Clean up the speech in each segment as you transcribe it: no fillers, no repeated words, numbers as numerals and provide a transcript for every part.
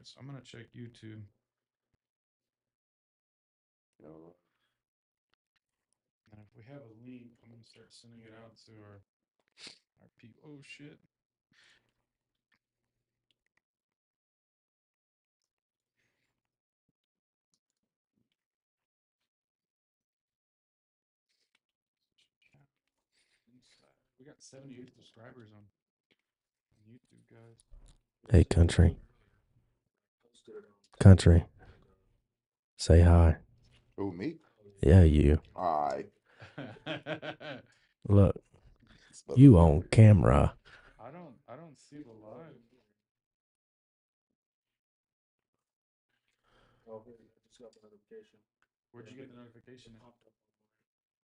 so I'm gonna check YouTube. And if we have a link, I'm gonna start sending it out to our people. Oh shit. We got 78 subscribers on YouTube, guys. Hey, country. Country. Say hi. Who, me? Yeah, you. Hi. Look, you on camera. I don't see the live. Oh, here, I just got the notification. Where'd you get the notification?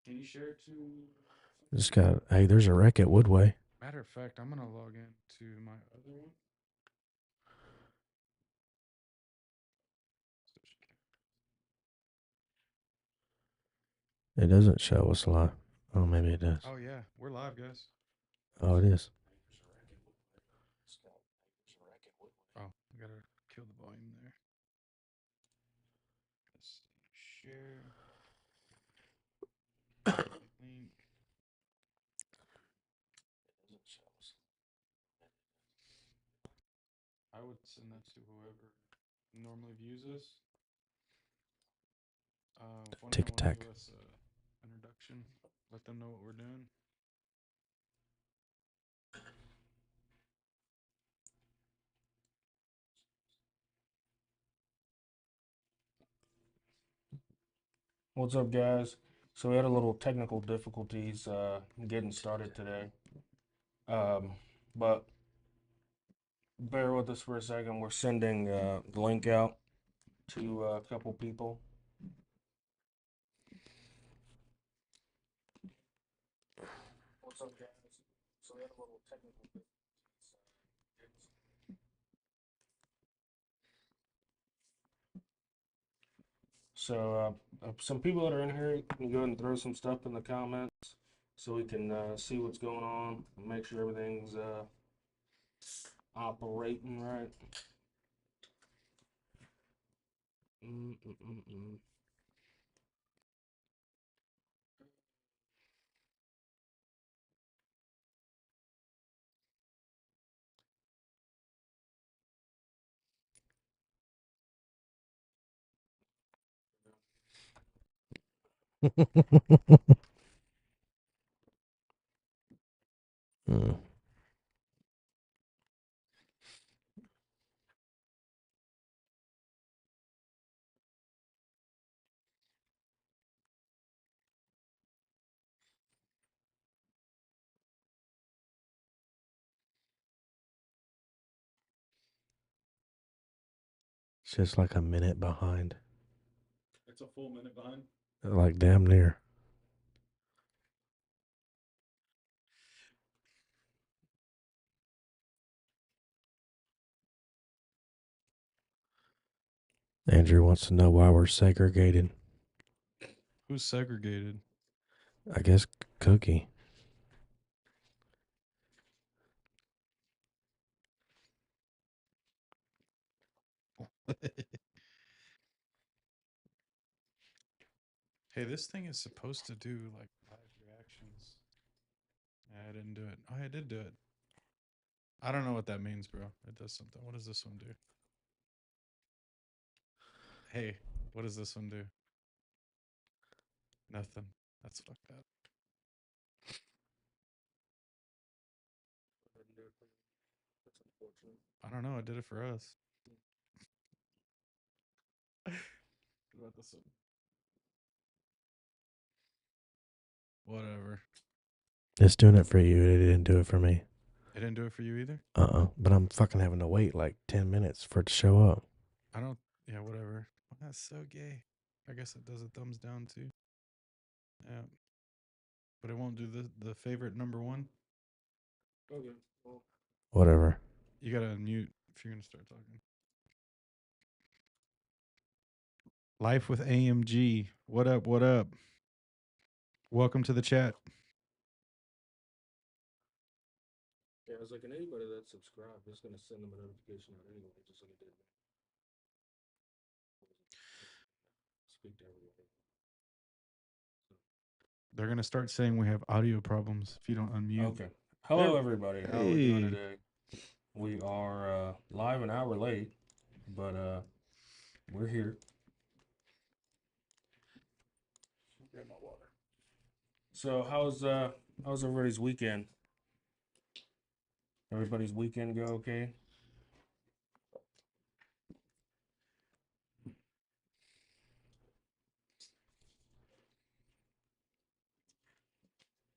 Can you share it to? Just got, hey, there's a wreck at Woodway. Matter of fact, I'm gonna log in to my other one. It doesn't show us live. Oh, maybe it does. Oh yeah, we're live, guys. Oh, it is. Oh, I gotta kill the volume there. Let's see. Share. Link. I would send that to whoever normally views us. If one of Tic them want to Tac. give us an introduction, let them know what we're doing. What's up, guys? So we had a little technical difficulties getting started today. But bear with us for a second. We're sending the link out to a couple people. What's up, guys? So we had a little technical difficulties. So some people that are in here, you can go ahead and throw some stuff in the comments so we can see what's going on and make sure everything's operating right. Hmm. It's just like a minute behind. It's a full minute behind. Like damn near. Andrew wants to know why we're segregated. Who's segregated? I guess Cookie. Hey, this thing is supposed to do like live reactions. Yeah, I didn't do it. Oh, I did do it. I don't know what that means, bro. It does something. What does this one do? Hey, what does this one do? Nothing. That's fucked up. That's unfortunate. I don't know. I did it for us. What about this one? Whatever. It's doing it for you. It didn't do it for me. It didn't do it for you either? But I'm fucking having to wait like 10 minutes for it to show up. I don't. Yeah, whatever. Well, that's so gay. I guess it does a thumbs down too. Yeah. But it won't do the favorite number one. Okay. Well, Whatever. You gotta unmute if you're gonna start talking. Life with AMG. What up? What up? Welcome to the chat. yeah, I was like, and anybody that subscribed, it's gonna send them a notification out anyway, just like it did me. They're gonna start saying we have audio problems if you don't unmute. Okay. Hello, There- everybody. How are we doing Hey. today? We are live an hour late, but we're here. Grab my water. So how's everybody's weekend? Everybody's weekend go okay?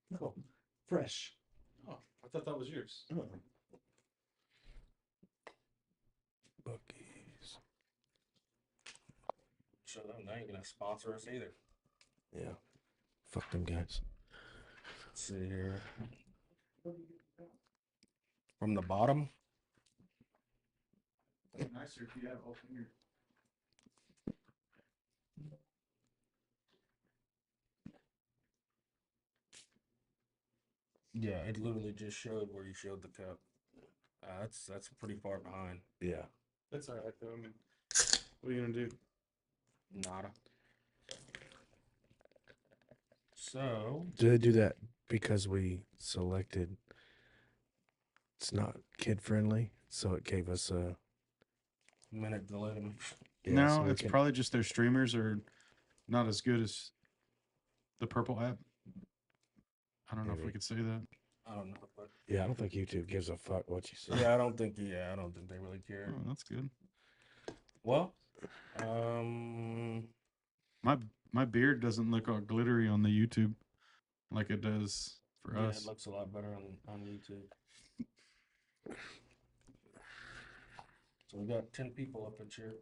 No, fresh. Oh, I thought that was yours. Bucky's. So they ain't gonna sponsor us either. Yeah. Fuck them guys. Let's see here. From the bottom. Nicer if you have all finger. Yeah, it literally just showed where you showed the cup. That's pretty far behind. Yeah. That's all right though. I mean, what are you gonna do? Nada. So Do they do that because we selected it's not kid friendly, so it gave us a minute to let him. yeah, so No, we it's can- probably just their streamers are not as good as the Purple app. I don't know if we Maybe. could say that. I don't know, but yeah. I don't think YouTube gives a fuck what you say. yeah, I don't think they really care. Oh, that's good. Well, My beard doesn't look all glittery on the YouTube like it does for yeah, us. it looks a lot better on YouTube. So we got 10 people up in here.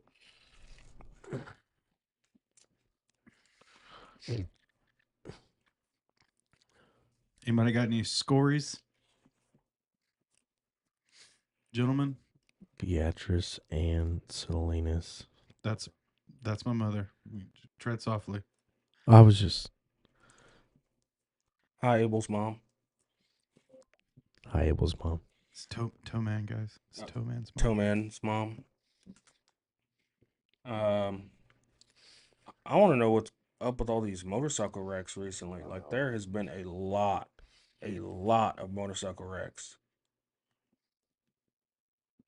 Anybody got any scories? Gentlemen, Beatrice and Salinas. that's my mother. Tread softly. I was just Hi, Abel's mom. hi Abel's mom. It's Toe Man, guys. It's Uh, Toe Man's mom. Toeman's mom. I want to know what's up with all these motorcycle wrecks recently. Like there has been a lot of motorcycle wrecks.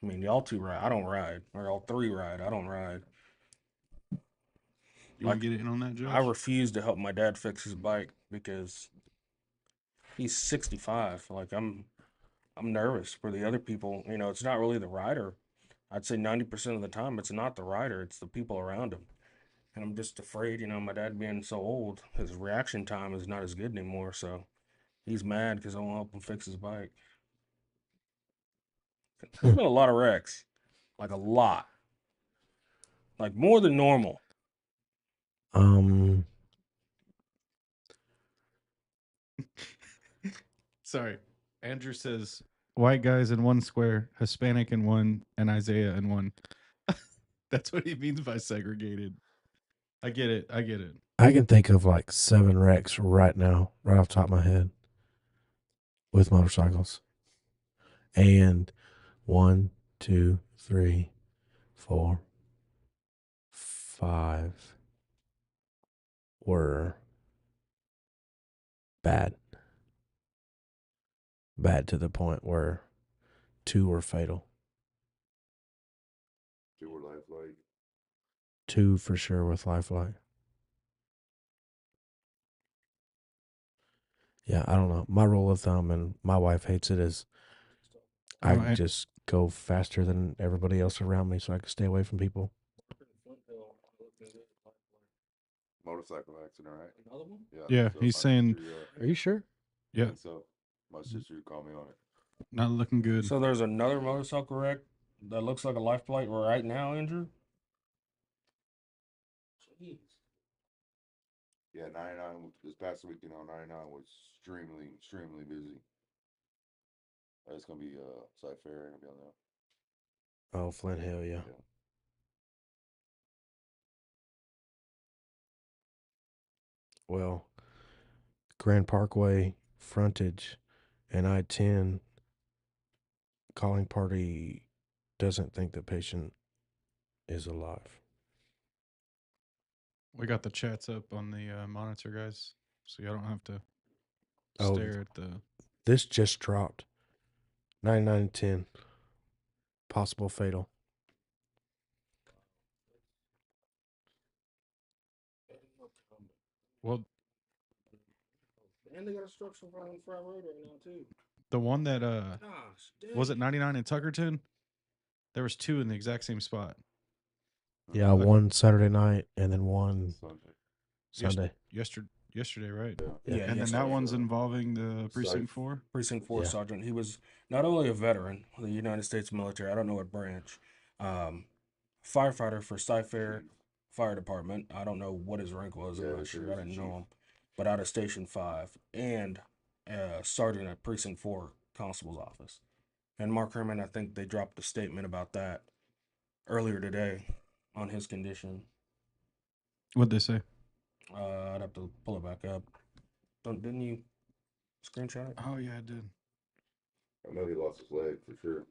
I mean, y'all two ride. I don't ride. Or y'all three ride. I don't ride. You want to get in on that, Josh? I refuse to help my dad fix his bike because he's 65. Like I'm nervous for the other people. You know, it's not really the rider. I'd say 90% of the time it's not the rider, it's the people around him. And I'm just afraid, you know, my dad being so old, his reaction time is not as good anymore. So he's mad because I won't help him fix his bike. There's been a lot of wrecks, like a lot, like more than normal. Sorry. Andrew says white guys in one square, Hispanic in one, and Isaiah in one. That's what he means by segregated. I get it. I can think of like 7 wrecks right now, right off the top of my head, with motorcycles. And 1, 2, 3, 4, 5 were bad. Bad to the point where 2 were fatal. 2 were lifelike. 2 for sure with lifelike. Yeah, I don't know. My rule of thumb, and my wife hates it, is I I- just go faster than everybody else around me so I can stay away from people. Motorcycle accident, right? Another one? Yeah, he's my saying- sister, Are you sure? Yeah, think so my sister called me on it. not looking good. So there's another motorcycle wreck that looks like a life flight right now, Andrew. Yeah, 99 this past weekend on 99 was extremely busy. It's gonna be Cypher gonna be on there. Oh, Flint Hill, yeah. Yeah. Well, Grand Parkway frontage and I-10 calling party doesn't think the patient is alive. We got the chats up on the monitor, guys. so y'all don't have to Oh, stare at the. this just dropped. 99 and 10. Possible fatal. Well, And they got a structural fire on Fry Road right now too. the one that Gosh, was it dang. 99 in Tuckerton? There was two in the exact same spot. Yeah, Like- one Saturday night and then one Sunday. Sunday. Yesterday, right? Yeah. Yeah, And then yes, that sir. one's involving the precinct Site. 4. Precinct 4 Yeah. sergeant. He was not only a veteran of the United States military, I don't know what branch, firefighter for Cy-Fair Fire Department. I don't know what his rank was. I'm Yeah, not sure sure. I he's a didn't know chief. him. But out of Station 5 and sergeant at Precinct 4 Constable's office. And Mark Herman, I think they dropped a statement about that earlier today on his condition. What'd they say? I'd have to pull it back up. Didn't you screenshot it? Oh yeah, I did. I know he lost his leg for sure.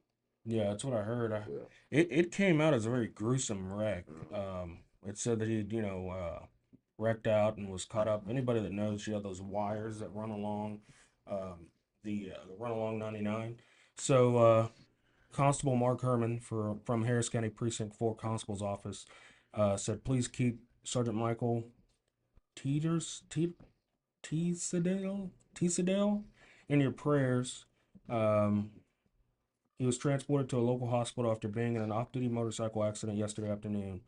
Yeah, that's what I heard. Yeah. It came out as a very gruesome wreck. Mhm. It said that he, wrecked out and was caught up. Anybody that knows, you have those wires that run along, the run along 99. So, Constable Mark Herman from Harris County Precinct 4 Constable's office said, please keep Sergeant Michael Teasadale in your prayers. He was transported to a local hospital after being in an off-duty motorcycle accident yesterday afternoon.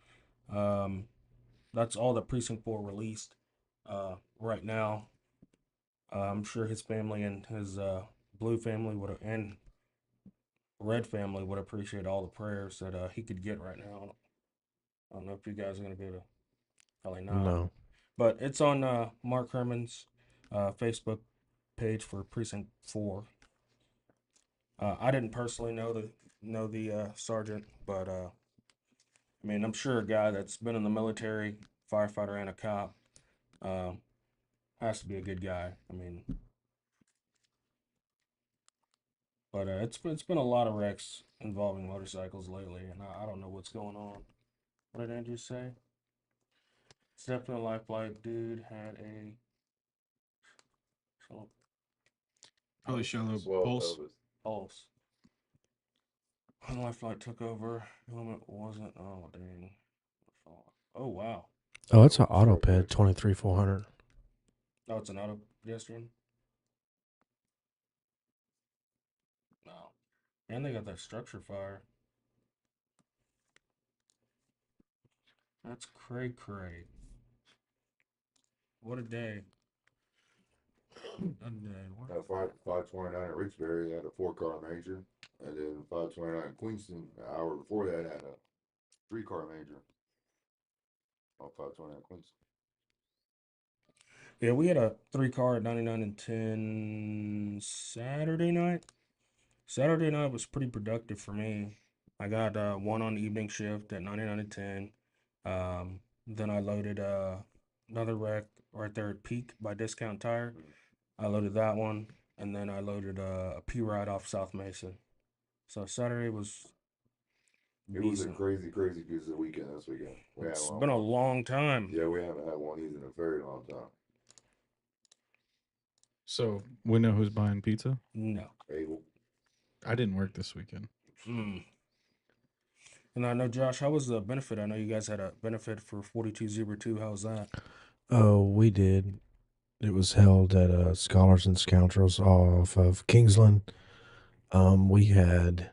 That's all that Precinct 4 released right now. I'm sure his family and his blue family and red family would appreciate all the prayers that he could get right now. I don't know if you guys are going to be able to, probably not. No. But it's on Mark Herman's Facebook page for Precinct 4. I didn't personally know the sergeant, but I mean, I'm sure a guy that's been in the military, firefighter and a cop, has to be a good guy. I mean, but it's been a lot of wrecks involving motorcycles lately, and I don't know what's going on. What did Andrew say? Stepped in a life flight. Dude had a Probably shallow Swell pulse. pelvis. pulse. When the life flight took over, helmet wasn't. Oh dang. Oh wow. Oh, it's an Stroke auto ped rate. 23,400. Oh, it's an auto pedestrian. No. And they got that structure fire. That's cray. What a day. What? That 529 at Richbury had a 4-car major, and then 529 in Queenston an hour before that had a 3-car major. On 529 in Queenston. Yeah, we had a 3-car at 99 and 10 Saturday night. Saturday night was pretty productive for me. I got one on evening shift at 99 and 10. Then I loaded another wreck right there at Peak by Discount Tire. I loaded that one, and then I loaded a P ride off South Mason. So Saturday was It was a decent. crazy piece of weekend this weekend. We had It's one. been a long time. Yeah, we haven't had one of these in a very long time. So we know who's buying pizza. No. Abel. I didn't work this weekend. Mm. And I know, Josh, how was the benefit? I know you guys had a benefit for 4202. How was that? Oh, we did. It was held at Scholars and Scoundrels off of Kingsland. We had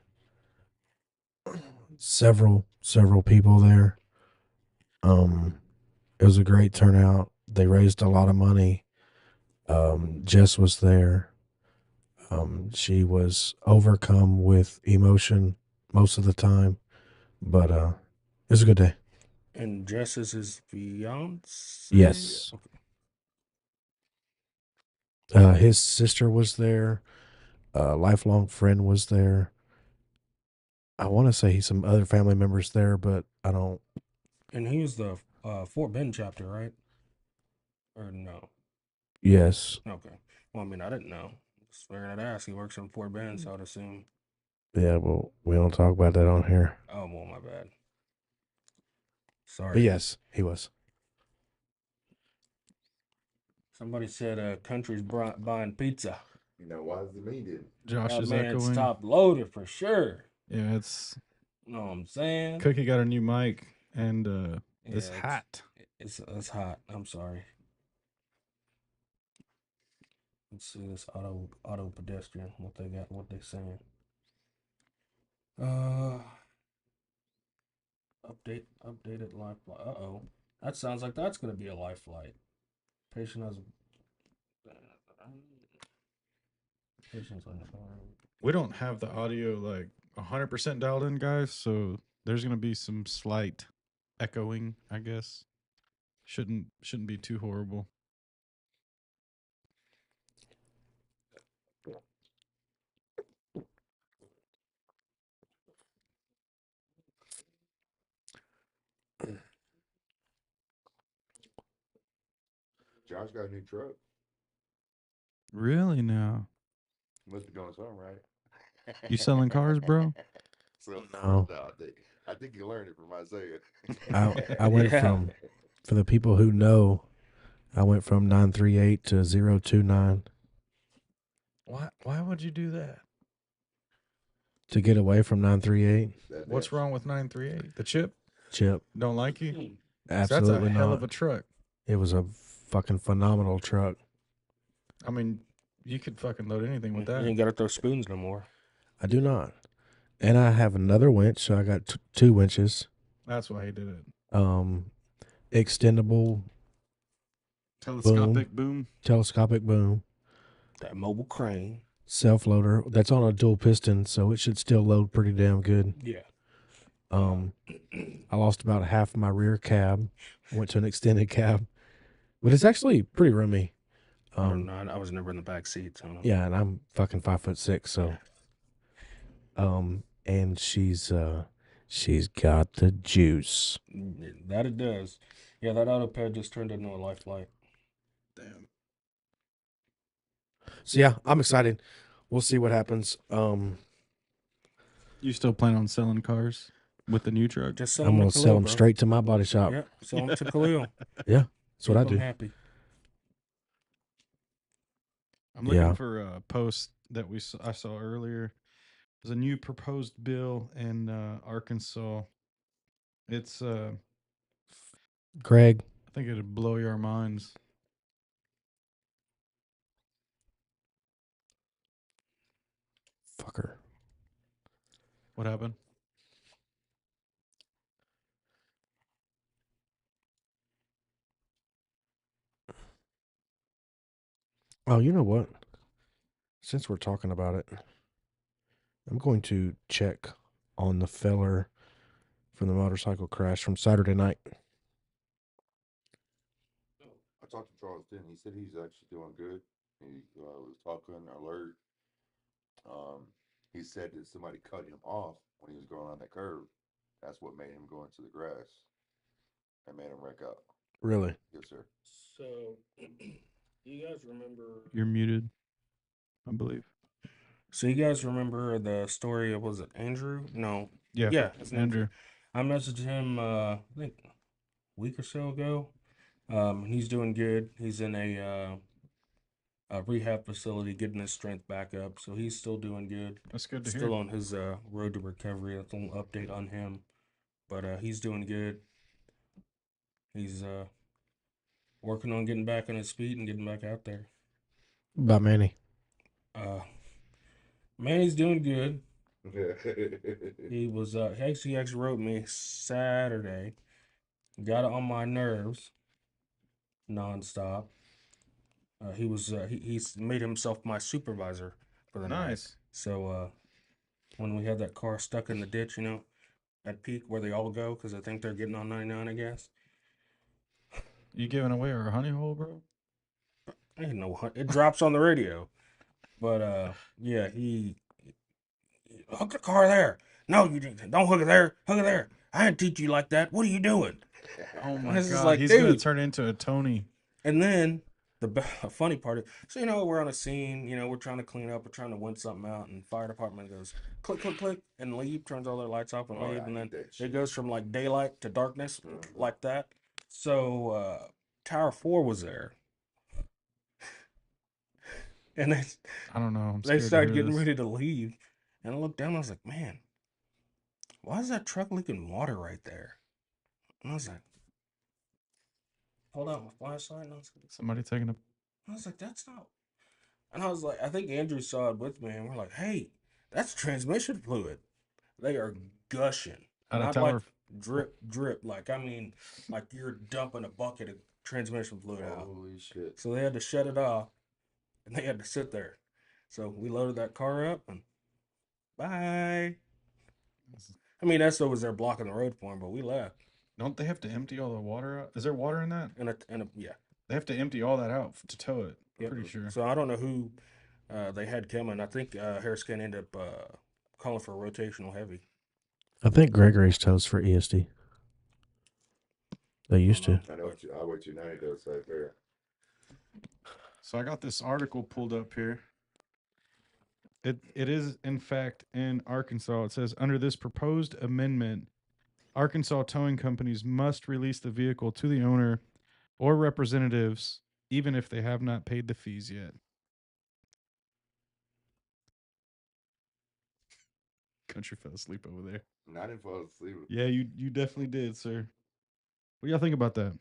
several people there. It was a great turnout. They raised a lot of money. Jess was there. She was overcome with emotion most of the time, but it was a good day. And Jess is his fiance? Yes. Okay. His sister was there. A lifelong friend was there. I want to say some other family members there, but I don't. And he was the Fort Bend chapter, right? Or no? Yes. Okay. Well, I mean, I didn't know. Just figured I'd ask. He works in Fort Bend, so I'd assume. Yeah, well, we don't talk about that on here. Oh, well, my bad. Sorry. But yes, he was. Somebody said country's buying pizza. You know, why is the me did? Josh Oh is man, it's echoing. top loaded for sure. Yeah, it's You know what I'm saying? Cookie got a new mic and it's Yeah, hot. It's hot. I'm sorry. Let's see this auto pedestrian. What they got? What they saying? Updated life flight. Uh-oh. That sounds like that's gonna be a life flight. Patient has patients on the phone. We don't have the audio like 100% dialed in, guys, so there's gonna be some slight echoing, I guess. Shouldn't be too horrible. Josh got a new truck. Really now? Must be doing something right. You selling cars, bro? So, No. I think you learned it from Isaiah. I went Yeah. from, for the people who know, I went from 938 to 029 Why would you do that? to get away from 938. What's wrong with 938? The chip? Chip, Don't like you? 'Cause absolutely that's a hell not. of a truck. It was a fucking phenomenal truck. I mean, you could fucking load anything with You that. ain't gotta throw spoons no more. I do not. And I have another winch, so I got two winches. That's why he did it. Extendable Telescopic boom. telescopic boom, That mobile crane. self loader that's on a dual piston, so it should still load pretty damn good. Yeah. I lost about half my rear cab, went to an extended cab, but it's actually pretty roomy. I don't know. I was never in the back seat, so I don't know. Yeah, and I'm fucking 5'6", so and she's got the juice. That it does. Yeah, that autoped just turned into a life flight. Damn. So yeah, I'm excited. We'll see what happens. You still plan on selling cars with the new truck? Just sell I'm them gonna to sell Khalil, them bro. straight to my body shop. Yeah, sell them to Khalil. That's what I Keep 'em do. happy. I'm looking Yeah. for a post that I saw earlier. There's a new proposed bill in Arkansas. It's Greg, I think it'd blow your minds. fucker. What happened? Oh, you know what? Since we're talking about it, I'm going to check on the feller from the motorcycle crash from Saturday night. I talked to Charleston. He said he's actually doing good. He was talking alert. He said that somebody cut him off when he was going on that curve. That's what made him go into the grass. That made him wreck out. Really? Yes, sir. So, you guys remember? You're muted, I believe. So you guys remember the story of, was it Andrew? No. Yeah. Yeah, his name's Andrew. I messaged him I think a week or so ago. He's doing good. He's in a rehab facility getting his strength back up, so he's still doing good. That's good to Still hear. on his road to recovery. That's a little update on him. But he's doing good. He's working on getting back on his feet and getting back out there. About Manny. Man, he's doing good. He was he actually wrote me Saturday. Got it on my nerves nonstop. He's made himself my supervisor for the night. Nice. So when we had that car stuck in the ditch, at peak where they all go because I think they're getting on 99, I guess. You giving away our honey hole, bro? I didn't know it drops on the radio, but yeah, he hook the car there. No, you don't hook it there. Hook it there. I didn't teach you like that. What are you doing? Oh my This is god, like, he's gonna dude. turn into a Tony. And then the funny part is, so we're on a scene, we're trying to clean up, we're trying to win something out, and fire department goes click, click, click, and leave, turns all their lights off and Oh, leave, I and then hate that it shit. goes from like daylight to darkness like that. So Tower 4 was there. And I don't know. I'm they scared to started hear getting this. ready to leave, and I looked down. And I was like, man, why is that truck leaking water right there? And I was like, hold out my flashlight, and Somebody taking a. I was like, that's not. And I was like, I think Andrew saw it with me, and we're like, hey, that's transmission fluid. They are gushing, Out of not like tower. drip, drip. Like I mean, like you're dumping a bucket of transmission fluid out. Holy shit. So they had to shut it off, and they had to sit there. So we loaded that car up, and bye. I mean, Esso was there blocking the road for him, but we left. Don't they have to empty all the water out? Is there water in that? Yeah. They have to empty all that out to tow it. I'm Yep. pretty sure. So I don't know who they had coming. I think Harris County ended up calling for a rotational heavy. I think Gregory's tows for ESD. They used to. I know Highway 290 does right there. So I got this article pulled up here. It is in fact in Arkansas. It says under this proposed amendment, Arkansas towing companies must release the vehicle to the owner or representatives even if they have not paid the fees yet. Country fell asleep over there. I didn't fall asleep. Yeah, you definitely did, sir. What do y'all think about that?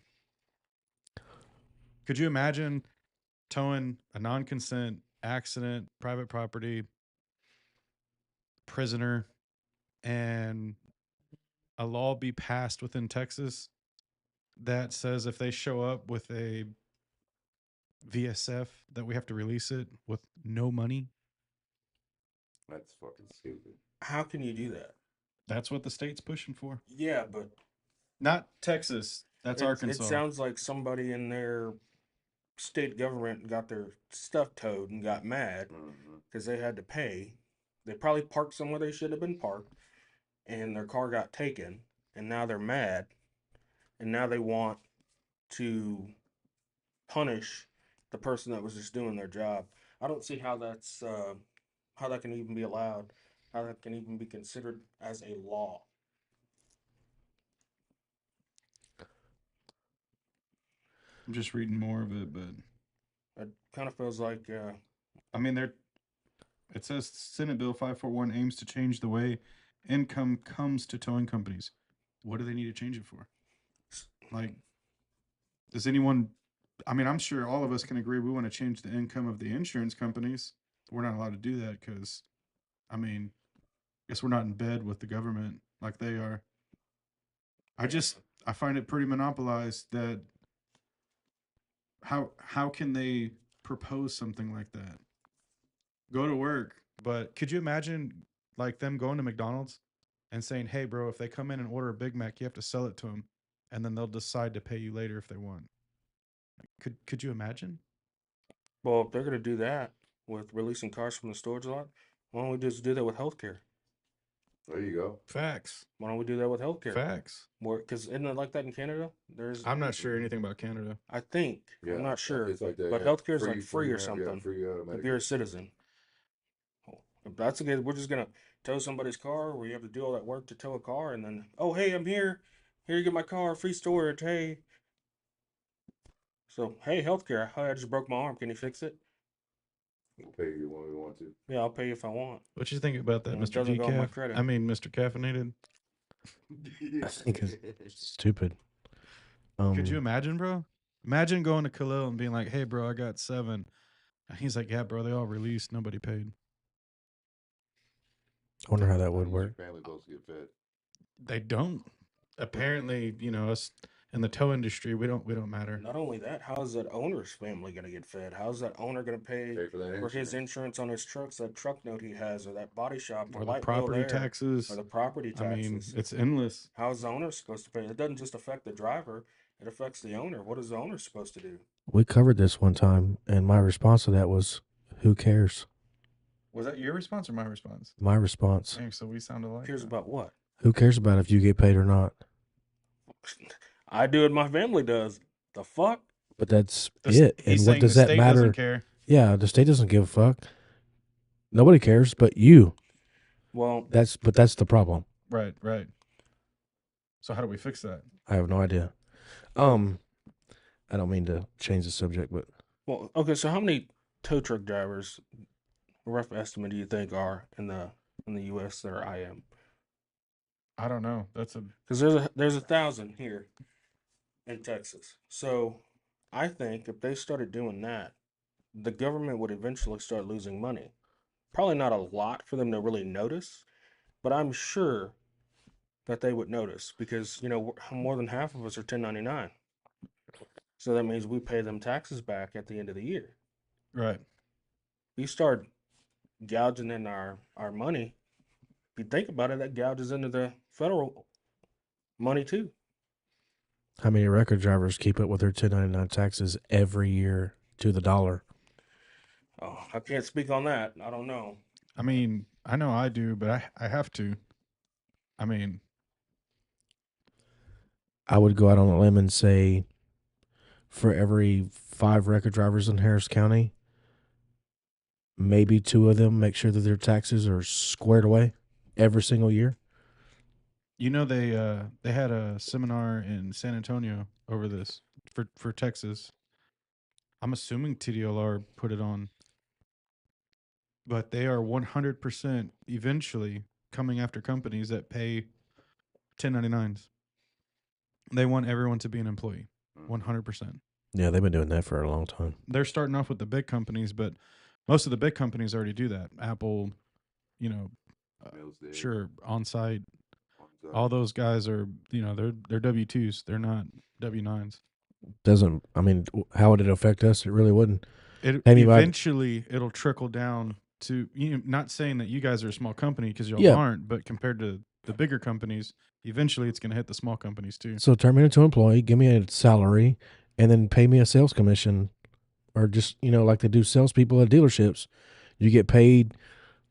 Could you imagine towing a non-consent accident, private property, prisoner, and a law be passed within Texas that says if they show up with a VSF that we have to release it with no money? That's fucking stupid. How can you do that? That's what the state's pushing for. Yeah, but Not Texas. That's Arkansas. It sounds like somebody in their state government got their stuff towed and got mad because they had to pay. They probably parked somewhere they should have been parked, and their car got taken, and now they're mad, and now they want to punish the person that was just doing their job. I don't see how that's how that can even be allowed, how that can even be considered as a law. I'm just reading more of it, but It kind of feels like I mean, it says Senate Bill 541 aims to change the way income comes to towing companies. What do they need to change it for? Like, does anyone? I mean, I'm sure all of us can agree we want to change the income of the insurance companies. We're not allowed to do that because, I mean, I guess we're not in bed with the government like they are. I find it pretty monopolized that how can they propose something like that? Go to work, but could you imagine like them going to McDonald's and saying, "Hey, bro, if they come in and order a Big Mac, you have to sell it to them, and then they'll decide to pay you later if they want." Could you imagine? well, if they're going to do that with releasing cars from the storage lot, why don't we just do that with healthcare? There you go. Facts. Why don't we do that with healthcare? Facts. More because isn't it like that in Canada? There's I'm not sure anything about Canada. I think Yeah, I'm not sure, it's like but that, healthcare is like free or yeah, something free, if you're a citizen. If that's the case, we're just gonna tow somebody's car where you have to do all that work to tow a car, and then oh hey, I'm here. Here you get my car, free storage. Hey. So hey, healthcare. Hi, I just broke my arm. Can you fix it? We'll pay you when we want to. Yeah, I'll pay you if I want. What you think about that, It Mr. doesn't go on my Decaf? credit. I mean, Mr. Caffeinated. I think it's stupid. Could you imagine, bro? Imagine going to Khalil and being like, "Hey, bro, I got 7." And he's like, "Yeah, bro, they all released. Nobody paid." I wonder how that would How's work. your family supposed to get fed? They don't. Apparently, us in the tow industry, we don't matter. Not only that, how is that owner's family gonna get fed? How's that owner gonna pay Pay for that for his insurance. insurance on his trucks, that truck note he has, or that body shop, Or the light bill property there, taxes. or the property I mean, taxes? it's endless. How's the owner supposed to pay? It doesn't just affect the driver; it affects the owner. What is the owner supposed to do? We covered this one time, and my response to that was, "Who cares?" Was that your response or my response? My response: Dang, so we sound alike. Cares then. about what? "Who cares about if you get paid or not?" I do it. My family does. The fuck? But that's The s- it. He's And what saying does the that state matter? doesn't care. Yeah, the state doesn't give a fuck. Nobody cares, but you. Well, That's the problem. Right, right. So how do we fix that? I have no idea. I don't mean to change the subject, but well, okay. So how many tow truck drivers, rough estimate, do you think are in the U.S. that are IM? I don't know. That's a Because there's 1,000 here in Texas. So I think if they started doing that, the government would eventually start losing money. Probably not a lot for them to really notice, but I'm sure that they would notice because more than half of us are 1099. So that means we pay them taxes back at the end of the year. right. We start gouging in our money. If you think about it, that gouges into the federal money too. How many record drivers keep up with their 1099 taxes every year to the dollar? Oh, I can't speak on that. I don't know. I mean, I know I do, but I have to. I mean, I would go out on a limb and say for every 5 record drivers in Harris County, maybe 2 of them make sure that their taxes are squared away every single year. they had a seminar in San Antonio over this for Texas. I'm assuming TDLR put it on, but they are 100% eventually coming after companies that pay 1099s. They want everyone to be an employee, 100%. Yeah, they've been doing that for a long time. They're starting off with the big companies, but most of the big companies already do that. Apple, you know, Mills did. sure, on site. On-site. All those guys are, they're W-2s. They're not W-9s. Doesn't, I mean, how would it affect us? It really wouldn't. It Hey, anybody- eventually it'll trickle down to not saying that you guys are a small company because y'all Yeah. aren't, but compared to the bigger companies, eventually it's going to hit the small companies too. So turn me into an employee, give me a salary, and then pay me a sales commission, or just like they do salespeople at dealerships. You get paid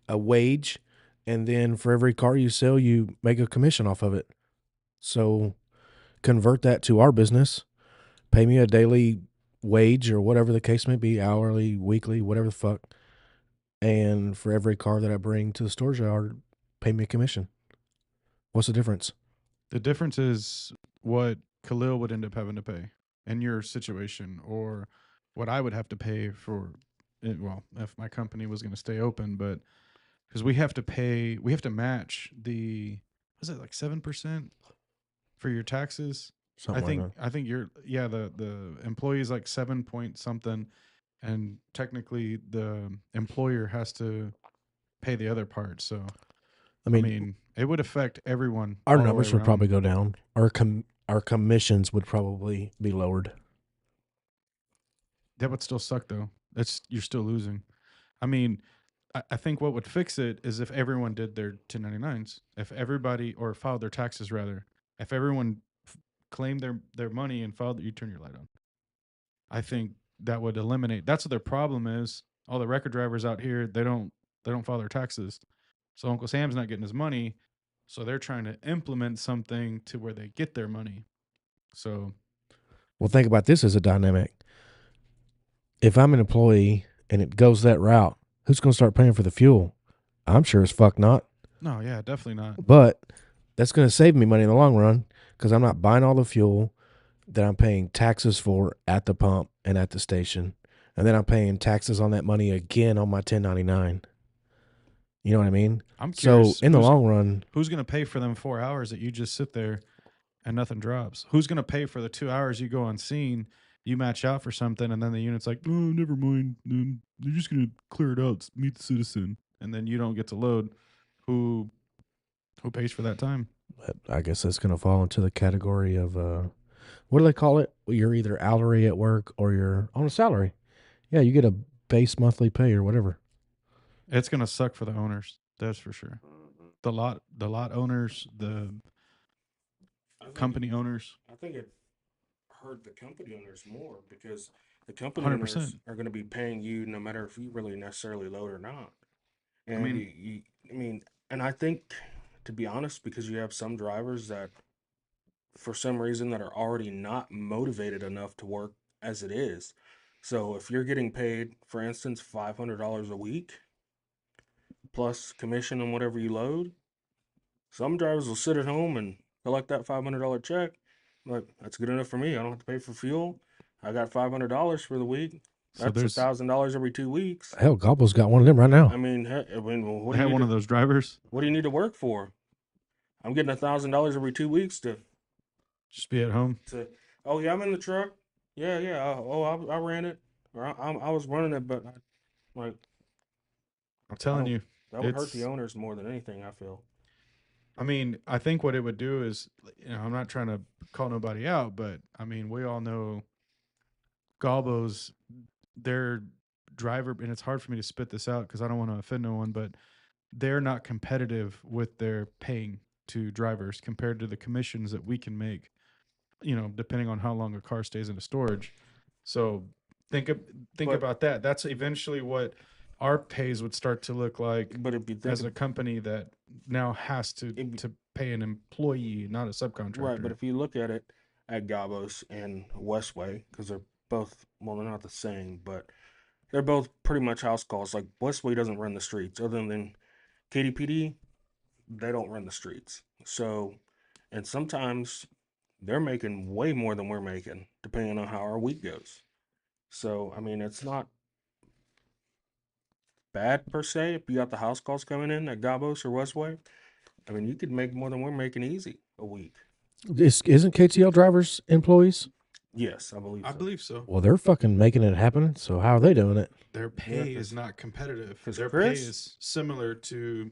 a wage, and then for every car you sell, you make a commission off of it. So convert that to our business. Pay me a daily wage or whatever the case may be, hourly, weekly, whatever the fuck. And for every car that I bring to the storage yard, pay me a commission. What's the difference? The difference is what Khalil would end up having to pay in your situation, or what I would have to pay for it. Well, if my company was going to stay open, but because we have to match the, was it like 7% for your taxes? Something like that. I think the employee is like 7 point something, and technically the employer has to pay the other part. So I mean, it would affect everyone. our all the way numbers would around. probably go down. Our commissions would probably be lowered. That would still suck though. You're still losing. I mean, I think what would fix it is if everyone did their 1099s, if everybody, or filed their taxes rather, if everyone claimed their money and filed, you turn your light on. I think that would eliminate. That's what their problem is. All the record drivers out here, they don't file their taxes, so Uncle Sam's not getting his money. So they're trying to implement something to where they get their money. So, Well, think about this as a dynamic. If I'm an employee and it goes that route, who's going to start paying for the fuel? I'm sure as fuck not. no, yeah, definitely not. But that's going to save me money in the long run because I'm not buying all the fuel that I'm paying taxes for at the pump and at the station. And then I'm paying taxes on that money again on my 1099. You know what I mean? I'm So curious. in the long run, who's going to pay for them 4 hours that you just sit there and nothing drops? Who's going to pay for the 2 hours you go on scene, you match out for something, and then the unit's like, oh, never mind. They're just going to clear it out, meet the citizen. And then you don't get to load. Who pays for that time? I guess that's going to fall into the category of, what do they call it? You're either hourly at work or you're on a salary. Yeah, you get a base monthly pay or whatever. It's going to suck for the owners. That's for sure. Mhm. The lot owners, the company owners. I think it hurt the company owners more because the company 100%. owners are going to be paying you no matter if you really necessarily load or not. And mean- and I think, to be honest, because you have some drivers that, for some reason, that are already not motivated enough to work as it is. So if you're getting paid, for instance, $500 a week plus commission on whatever you load, some drivers will sit at home and collect that $500 check. Like, that's good enough for me. I don't have to pay for fuel. I got $500 for the week. So That's there's $1,000 every 2 weeks. Hell, Gobble's got one of them right now. I mean, well, what they do had you one need of to, those drivers. what do you need to work for? I'm getting $1,000 every 2 weeks to Just be at home. oh yeah, I'm in the truck. Yeah, yeah. I ran it, or I was running it, but like I'm telling don't- you, that would hurt it's. the owners more than anything. I feel. I mean, I think what it would do is, I'm not trying to call nobody out, but I mean, we all know Galbo's their driver, and it's hard for me to spit this out because I don't want to offend no one, but they're not competitive with their paying to drivers compared to the commissions that we can make, depending on how long a car stays in storage. So think But- about that. That's eventually what our pays would start to look like But if you think as a company that now has to If- to pay an employee, not a subcontractor. right, but if you look at it at Gabos and Westway, because they're both they're not the same, but they're both pretty much house calls. Like Westway doesn't run the streets, other than KDPD, they don't run the streets. So, and sometimes they're making way more than we're making, depending on how our week goes. So, I mean, it's not bad per se if you got the house calls coming in at Gabos or Westway. I mean, you could make more than we're making easy a week. Isn't KTL drivers employees? Yes, I believe. I so. believe so. Well, they're fucking making it happen. So how are they doing it? Their pay is 'cause- not competitive. 'cause Their Chris- pay is similar to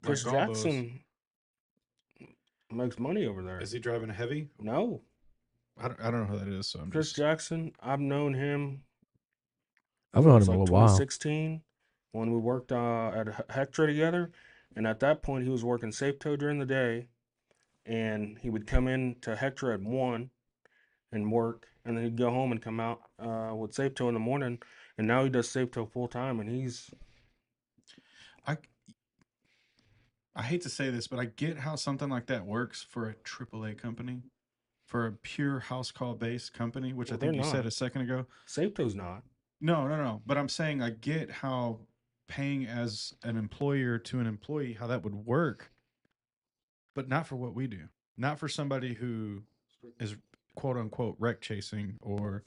Chris like Galbo's. Jackson makes money over there. Is he driving a heavy? No, I don't know who that is. So I'm Chris just. Jackson. I've known him I've known since him a like little while. 2016 when we worked at Hectra together, and at that point he was working Safe Tow during the day, and he would come in to Hectra at 1 and work, and then he'd go home and come out with Safe Tow in the morning, and now he does Safe Tow full time, and he's I hate to say this, but I get how something like that works for a AAA company, for a pure house call based company, which Well, I think they're you said not. a second ago. Safe Tow's not. No. But I'm saying I get how paying as an employer to an employee, how that would work, but not for what we do. Not for somebody who is quote unquote wreck chasing or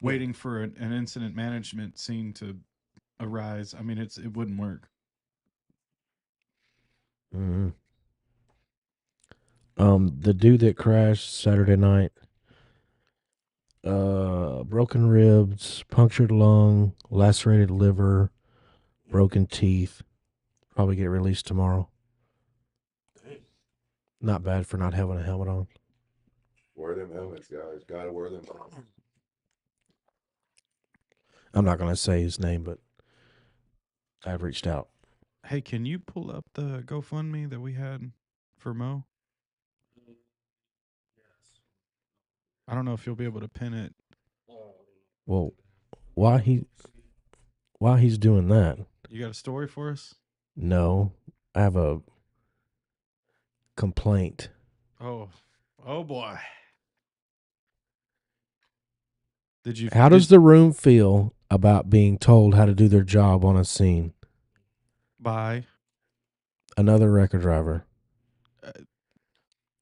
waiting for an incident management scene to arise. I mean, it wouldn't work. Mm-hmm. The dude that crashed Saturday night, broken ribs, punctured lung, lacerated liver, broken teeth. Probably get released tomorrow. Not bad for not having a helmet on. Wear them helmets, guys. Gotta wear them. I'm not gonna say his name, but I've reached out. Hey, can you pull up the GoFundMe that we had for Mo? I don't know if you'll be able to pin it. Well, why he's doing that? You got a story for us? No, I have a complaint. Oh boy. How does the room feel about being told how to do their job on a scene? by Another record driver. Uh,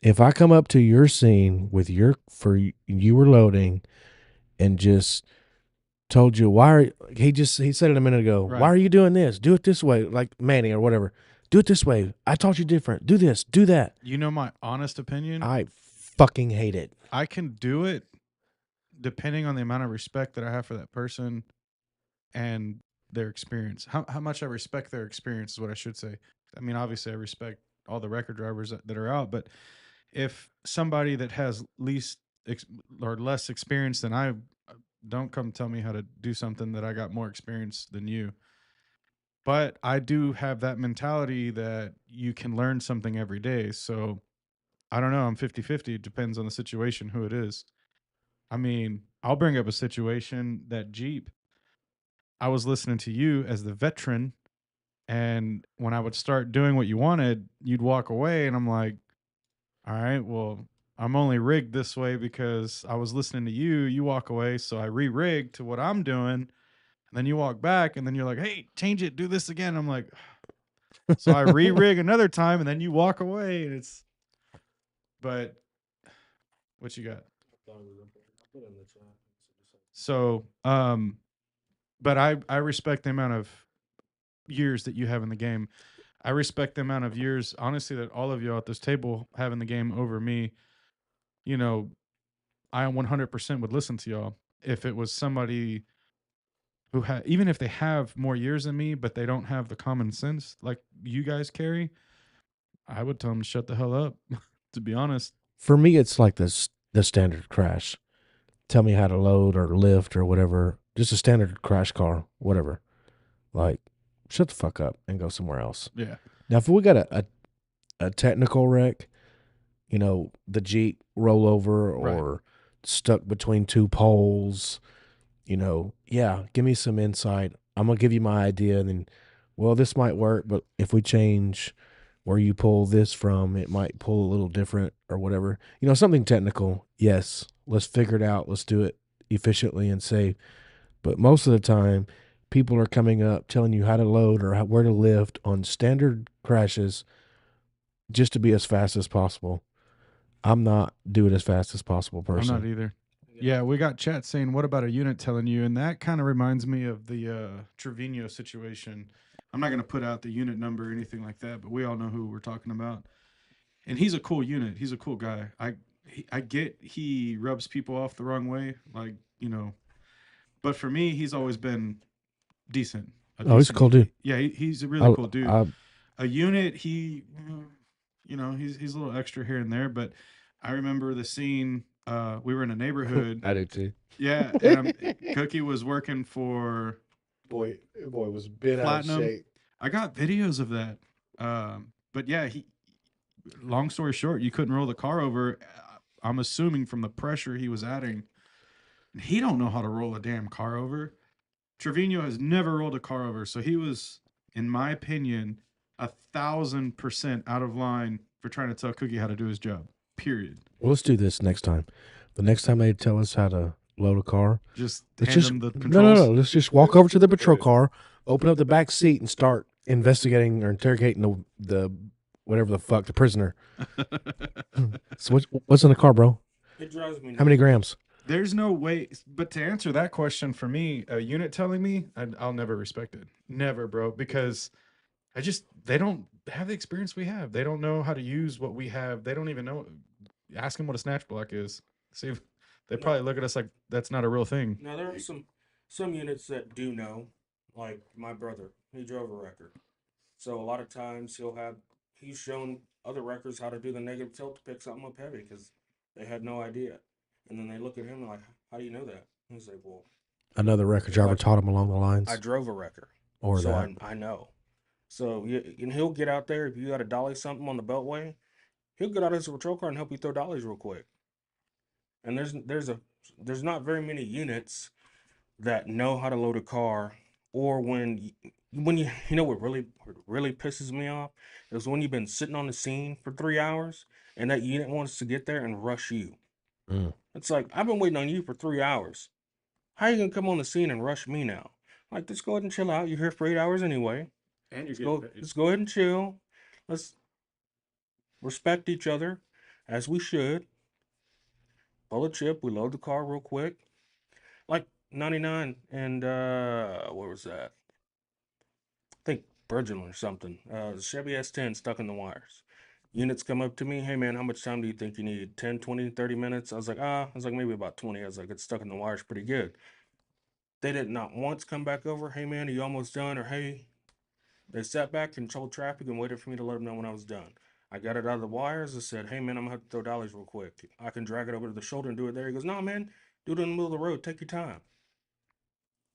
If I come up to your scene with you were loading and just told you he said it a minute ago, Right. why are you doing this? Do it this way, like Manny or whatever. Do it this way. I taught you different. Do this, do that. you know my honest opinion? I fucking hate it. I can do it depending on the amount of respect that I have for that person and their experience. How much I respect their experience is what I should say. I mean, obviously I respect all the record drivers that are out, but if somebody that has or less experience than I, don't come tell me how to do something that I got more experience than you. But I do have that mentality that you can learn something every day. So I don't know. I'm 50-50. It depends on the situation, who it is. I mean, I'll bring up a situation that Jeep, I was listening to you as the veteran, and when I would start doing what you wanted, you'd walk away, and I'm like, all right, well, I'm only rigged this way because I was listening to you. You walk away, so I re-rigged to what I'm doing, and then you walk back, and then you're like, hey, change it, do this again. I'm like, so I re-rig another time, and then you walk away, and but what you got? So, but I respect the amount of years that you have in the game. I respect the amount of years, honestly, that all of you at this table have in the game over me. You know, I 100% would listen to y'all if it was somebody who had, even if they have more years than me, but they don't have the common sense like you guys carry. I would tell them to shut the hell up. To be honest, For me, it's like the standard crash. Tell me how to load or lift or whatever. Just a standard crash car, whatever. Like, shut the fuck up and go somewhere else. yeah. Now, if we got a technical wreck, you know, the Jeep rollover or stuck between two poles, you know, yeah, give me some insight. I'm going to give you my idea. And then, well, this might work, but if we change where you pull this from, it might pull a little different or whatever. You know, something technical. Yes, let's figure it out. Let's do it efficiently and safe. But most of the time, people are coming up telling you how to load or where to lift on standard crashes just to be as fast as possible. I'm not doing as fast as possible person. I'm not either. Yeah, we got chat saying, "What about a unit telling you?" And that kind of reminds me of the Trevino situation. I'm not going to put out the unit number or anything like that, but we all know who we're talking about. And he's a cool unit. He's a cool guy. I get he rubs people off the wrong way, like, you know. But for me, he's always been decent. Oh, he's a cool dude. Yeah, he's a really cool dude. I A unit, he, you know, he's a little extra here and there. But I remember the scene. We were in a neighborhood. do too. Yeah, and Cookie was working for Boy was bent Platinum. I got videos of that. But yeah, long story short, you couldn't roll the car over. I'm assuming from the pressure he was adding. He don't know how to roll a damn car over. Trevino has never rolled a car over, so he was, in my opinion, 1,000% out of line for trying to tell Cookie how to do his job. Period. Well, let's do this next time. The next time they tell us how to load a car, Just let's hand just him the controls. no. Let's just walk over to the patrol car, open up the back seat, and start investigating or interrogating the whatever the fuck the prisoner. So what's in the car, bro? It drives me. How many grams? There's no way. But to answer that question for me, a unit telling me, I'll never respect it. Never, bro. Because they don't have the experience we have. They don't know how to use what we have. They don't even know. Ask them what a snatch block is. See if they probably look at us like that's not a real thing. Now there are some units that do know, like my brother. He drove a wrecker, so a lot of times he's shown other wreckers how to do the negative tilt to pick something up heavy because they had no idea, and then they look at him like, "How do you know that?" And he's like, "Well, Another record driver taught him along the lines, I drove a wrecker, or so that. I know." So and he'll get out there if you got to dolly something on the beltway, he'll get out of his patrol car and help you throw dollies real quick. And there's not very many units that know how to load a car, or when you know what really pisses me off is when you've been sitting on the scene for 3 hours and that unit wants to get there and rush you. Mm. It's like, I've been waiting on you for 3 hours. How are you gonna come on the scene and rush me now? Like, just go ahead and chill out. You're here for 8 hours anyway. And Let's go ahead and chill. Let's respect each other as we should. Pull a chip. We load the car real quick. Like 99 and where was that? I think Virgin or something. The Chevy S10 stuck in the wires. Units come up to me, "Hey man, how much time do you think you need? 10, 20, 30 minutes?" I was like, maybe about 20. I was like, "It's stuck in the wires pretty good." They did not once come back over, "Hey man, are you almost done?" Or, "Hey." They sat back, controlled traffic, and waited for me to let them know when I was done. I got it out of the wires. I said, "Hey man, I'm gonna have to throw dollies real quick. I can drag it over to the shoulder and do it there." He goes, "No man, do it in the middle of the road. Take your time."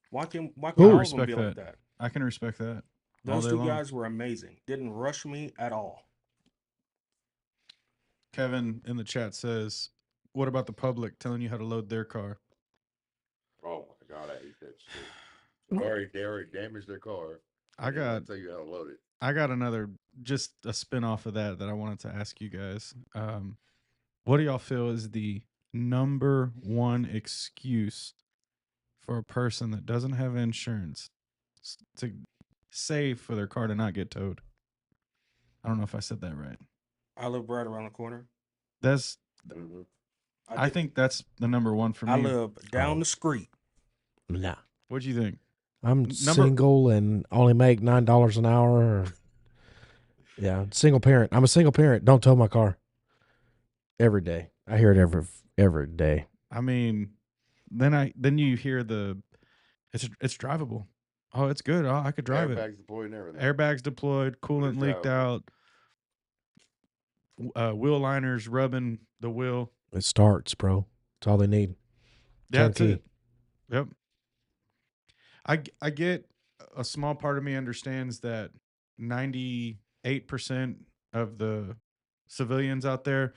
Why can't I all of them respect be that. like that? I can respect that. Those all day two long. guys were amazing. Didn't rush me at all. Kevin in the chat says, "What about the public telling you how to load their car?" Oh my god, I hate that shit. They already damaged their car. I got tell you how to load it. I got another, just a spin off of that I wanted to ask you guys. What do y'all feel is the number one excuse for a person that doesn't have insurance to save for their car to not get towed? I don't know if I said that right. I live right around the corner. That's Mhm. I think that's the number one for me. I live down the street. Nah. What'd you think? I'm Number- single and only make $9 an hour. Or, yeah, single parent. I'm a single parent. Don't tow my car. Every day, I hear it every day. I mean, then you hear it's drivable. Oh, it's good. Oh, I could drive it. Airbags deployed and everything. Airbags deployed, coolant leaked drivable. out, wheel liners rubbing the wheel. It starts, bro. It's all they need. That's Turnkey. it. Yep. I get a small part of me understands that 98% of the civilians out there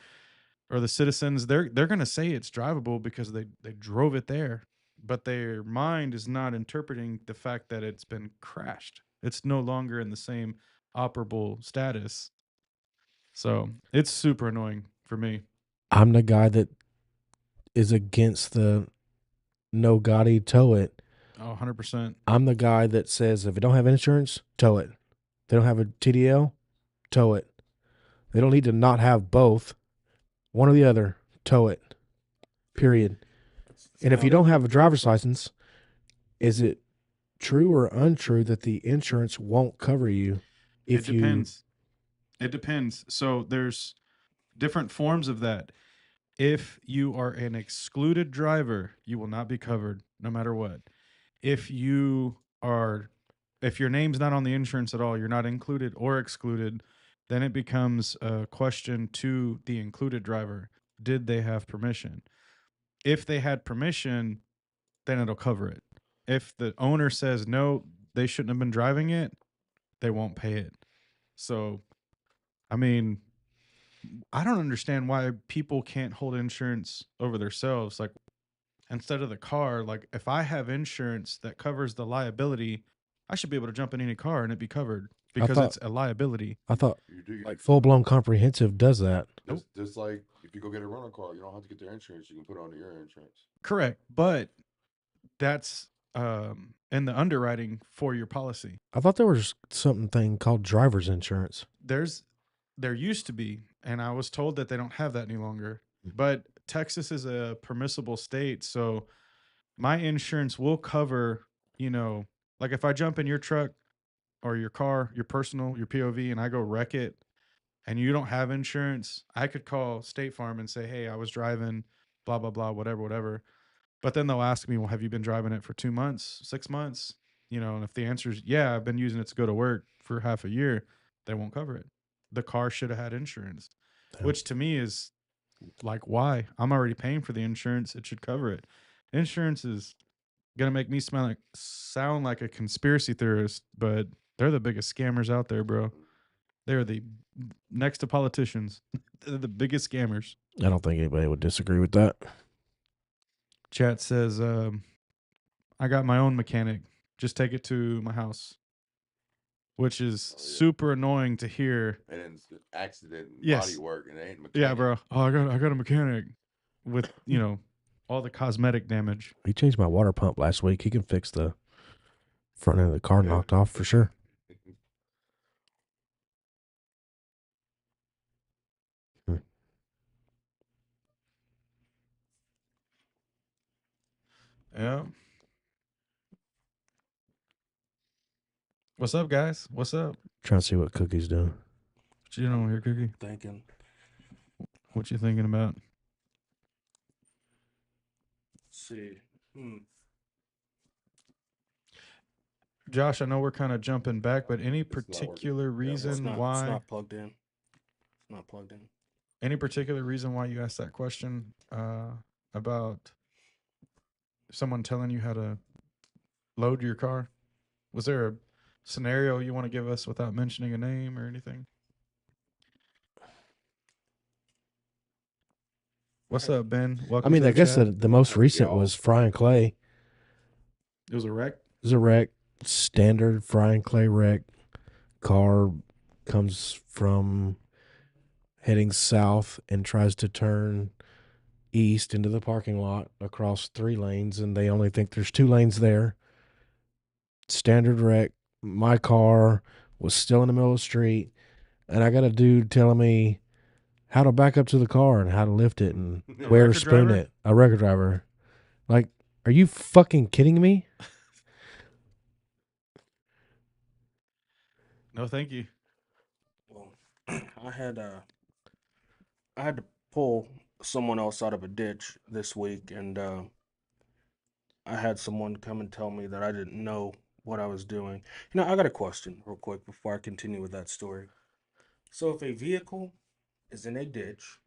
or the citizens, they're going to say it's drivable because they drove it there, but their mind is not interpreting the fact that it's been crashed. It's no longer in the same operable status. So it's super annoying for me. I'm the guy that is against the no Gotti, tow it. Oh, 100%. I'm the guy that says if it don't have insurance, tow it. They don't have a TDL, tow it. They don't need to not have both. One or the other, tow it. Period. And if you don't have a driver's license, is it true or untrue that the insurance won't cover you? It depends. It depends. So there's different forms of that. If you are an excluded driver, you will not be covered no matter what. If your name's not on the insurance at all, you're not included or excluded, then it becomes a question to the included driver. Did they have permission? If they had permission, then it'll cover it. If the owner says no, they shouldn't have been driving it, they won't pay it. So, I mean, I don't understand why people can't hold insurance over themselves. Like, instead of the car, like if I have insurance that covers the liability, I should be able to jump in any car and it be covered because thought- it's a liability. I thought You do like full blown comprehensive does that. just like if you go get a rental car, you don't have to get their insurance. You can put it on your insurance. Correct. But that's in the underwriting for your policy. I thought there was something called driver's insurance. There used to be, and I was told that they don't have that any longer. But Texas is a permissible state, so my insurance will cover, like if I jump in your truck or your car, your personal, your POV, and I go wreck it, and you don't have insurance, I could call State Farm and say, hey, I was driving, blah, blah, blah, whatever. But then they'll ask me, well, have you been driving it for 2 months, 6 months? And if the answer is, yeah, I've been using it to go to work for half a year, they won't cover it. The car should have had insurance, which to me is like, why? I'm already paying for the insurance. It should cover it. Insurance is going to make me sound like a conspiracy theorist, but they're the biggest scammers out there, bro. They're the next to politicians. They're the biggest scammers. I don't think anybody would disagree with that. Chat says, I got my own mechanic. Just take it to my house. Which is super annoying to hear. And then it's accident and Yes. body work and it ain't mechanic. Yeah, bro. Oh, I got a mechanic with, all the cosmetic damage. He changed my water pump last week. He can fix the front end of the car knocked off for sure. Yeah. What's up, guys? What's up? Trying to see what Cookie's doing. What you doing here, Cookie? Thinking. What you thinking about? Let's see. Josh, I know we're kind of jumping back, but any It's not working. particular Yeah, well, it's reason It's why? not plugged in. It's not plugged in. Any particular reason why you asked that question about someone telling you how to load your car? Was there a scenario you want to give us without mentioning a name or anything? What's up, Ben? I Welcome. mean, to I guess chat. the most Yeah. recent was frying clay. It was a wreck. It was a wreck, standard frying clay wreck. Car comes from heading south and tries to turn east into the parking lot across 3 lanes, and they only think there's 2 lanes there. Standard wreck. My car was still in the middle of the street, and I got a dude telling me how to back up to the car and how to lift it and where to record spoon driver? it. A record driver. Like, are you fucking kidding me? No, thank you. Well, I had to pull someone else out of a ditch this week, and I had someone come and tell me that I didn't know what I was doing. I got a question real quick before I continue with that story. So, if a vehicle is in a ditch,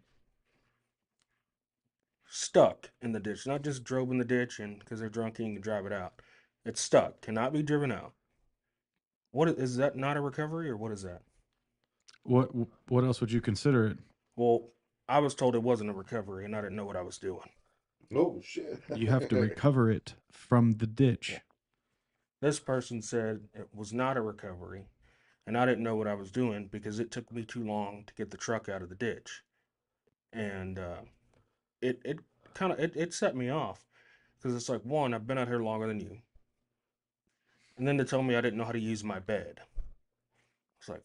stuck in the ditch, not just drove in the ditch and because they're drunk and you can drive it out, it's stuck, cannot be driven out. Is that not a recovery or what is that? What else would you consider it? Well, I was told it wasn't a recovery and I didn't know what I was doing. Oh shit! You have to recover it from the ditch. This person said it was not a recovery, and I didn't know what I was doing because it took me too long to get the truck out of the ditch, and it kind of it set me off because it's like, one, I've been out here longer than you, and then to tell me I didn't know how to use my bed. It's like,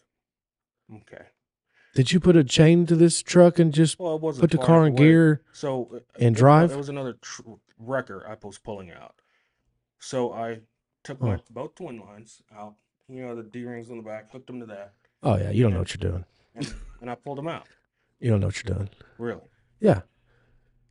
okay, Did you put a chain to this truck and just well, it wasn't put the far car in away. gear? So and it drive? was another wrecker I was pulling out. So I took my both twin lines out. The D rings on the back, hooked them to that, Oh yeah, you don't know what you're doing. and I pulled them out. You don't know what you're doing. Really? Yeah.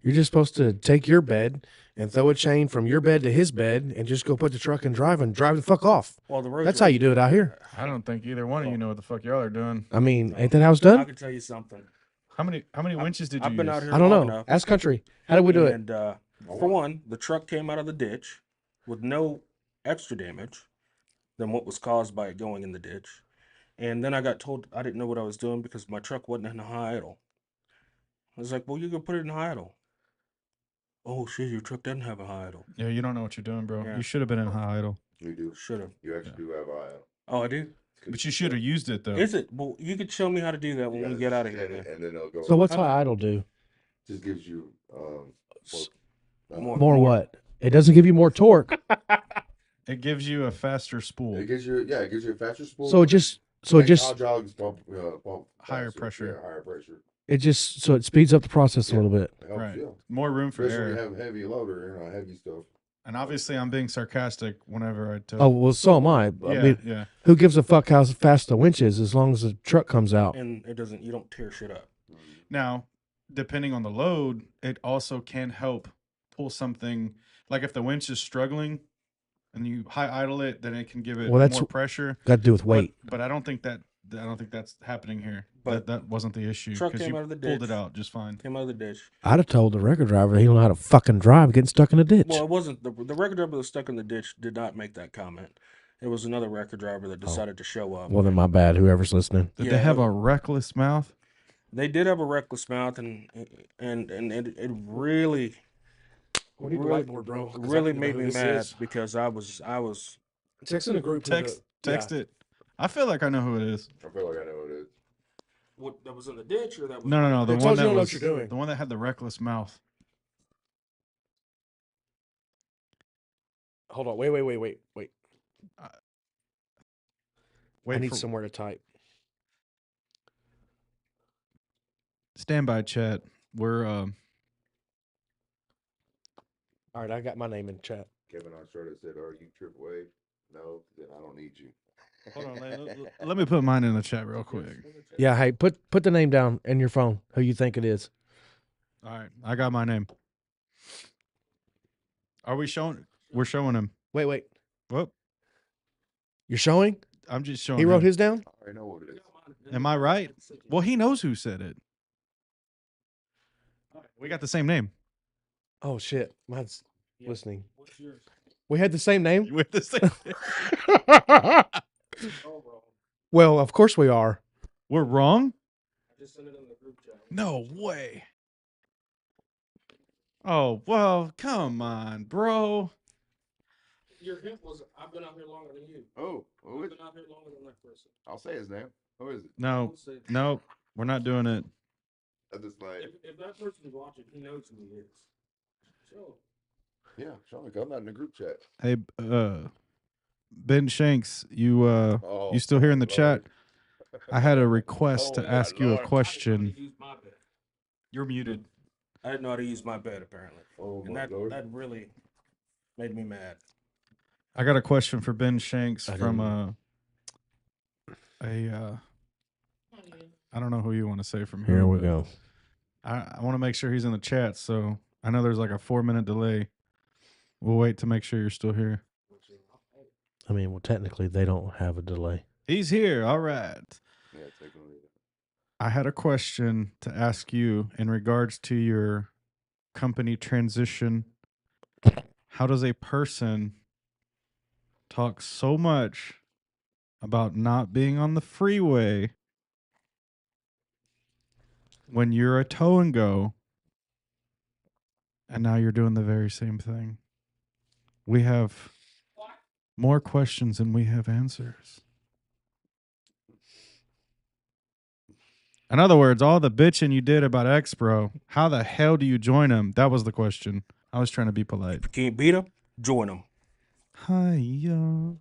You're just supposed to take your bed and throw a chain from your bed to his bed and just go put the truck in drive and drive the fuck off. Well, the road. That's how you do it out here. I don't think either one of you know what the fuck y'all are doing. I mean, ain't that how it's I done? can tell you something. How many winches did you I've been use? out here I don't long know. enough. Ask country. How did we do it? And for one, the truck came out of the ditch with no extra damage than what was caused by it going in the ditch. And then I got told I didn't know what I was doing because my truck wasn't in high idle. I was like, well, you can put it in high idle. Oh, shit, your truck doesn't have a high idle. Yeah, you don't know what you're doing, bro. Yeah. You should have been in high idle. You do. Should have. You actually do have IL. Oh, I do? But you should have used it, though. Is it? Well, you could show me how to do that when we get out of here. Then. And then it'll go. So what's high idle do? Just gives you More what? It doesn't give you more torque. It gives you a faster spool. It gives you a faster spool. So it just jogs pump Higher faster. pressure. Yeah, higher pressure. it speeds up the process a little bit. It helps, Right. yeah. More room for Especially error. when you have heavy loader, heavy stuff. And obviously, I'm being sarcastic whenever I tell. Oh well, so am I. yeah, I mean, yeah. who gives a fuck how fast the winch is as long as the truck comes out? And it doesn't, you don't tear shit up. Now, depending on the load, it also can help pull something. Like if the winch is struggling, and you high idle it, then it can give it Well, that's- more pressure. Got to do with weight. But I don't think that's happening here. But that wasn't the issue truck because came you out of the pulled ditch. it out just fine. Came out of the ditch. I'd have told the record driver he don't know how to fucking drive getting stuck in a ditch. Well, it wasn't the record driver that was stuck in the ditch did not make that comment. It was another record driver that decided to show up. Well, then my bad. Whoever's listening. Did Yeah, they have a reckless mouth? They did have a reckless mouth, and it really really made me mad because I was Text in a group. Text it. I feel like I know who it is. I feel like I know what it is. what that was in the ditch or that was No. The They one told you that don't know was what you're doing. the one that had the reckless mouth. Hold on. Wait. Wait I need for somewhere to type. standby chat. We're All right, I got my name in chat. Kevin Ostrada said, "Are you AAA?" No, then I don't need you. hold on. Let me put mine in the chat real quick. Yeah, hey, put the name down in your phone. Who you think it is? All right, I got my name. Are we showing? We're showing him. Wait. Whoop! You're showing? I'm just showing. He wrote him. his down. I already know what it is. Am I right? Well, he knows who said it. We got the same name. Oh shit, mine's Yeah. listening. What's yours? We had the same name. With the same. Oh, bro. Well, of course we are. We're wrong? I just sent it in the group chat. No way. Oh well, come on, bro. Your hint was I've been out here longer than you. Oh, who I've is? been out here longer than that person. I'll say his name. Who is it? No, Don't say- no, we're not doing it. I just like, If that person's watching, he knows who he is. Show yeah, show me. 'Cause I'm not in the group chat. Hey, Ben Shanks, you Oh, you still here in the chat? Lord. I had a request Oh, to my ask you a Lord. him. question. Use my bed. You're muted. I didn't know how to use my bed apparently, Oh and my Lord. that really made me mad. I got a question for Ben Shanks I from didn't- a I don't know who you want to say from Here who, we but go. I want to make sure he's in the chat. So I know there's like a 4-minute delay. We'll wait to make sure you're still here. I mean, well, technically, they don't have a delay. He's here. All right. Yeah, technically. I had a question to ask you in regards to your company transition. How does a person talk so much about not being on the freeway when you're a tow and go, and now you're doing the very same thing? We have more questions than we have answers. In other words, all the bitching you did about X, bro, how the hell do you join him? That was the question. I was trying to be polite. If you can't beat him, join him. Hiya.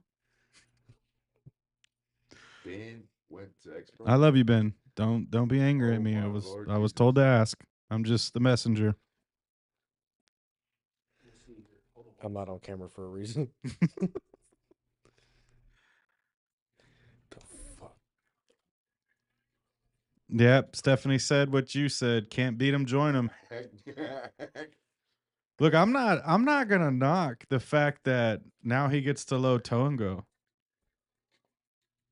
Ben went to Expo. I love you, Ben. Don't be angry at Oh, me. my Lord I was Jesus. told to ask. I'm just the messenger. I'm not on camera for a reason. The fuck? Yep, Stephanie said what you said. Can't beat him, join him. Look, I'm not gonna knock the fact that now he gets to load tow and go.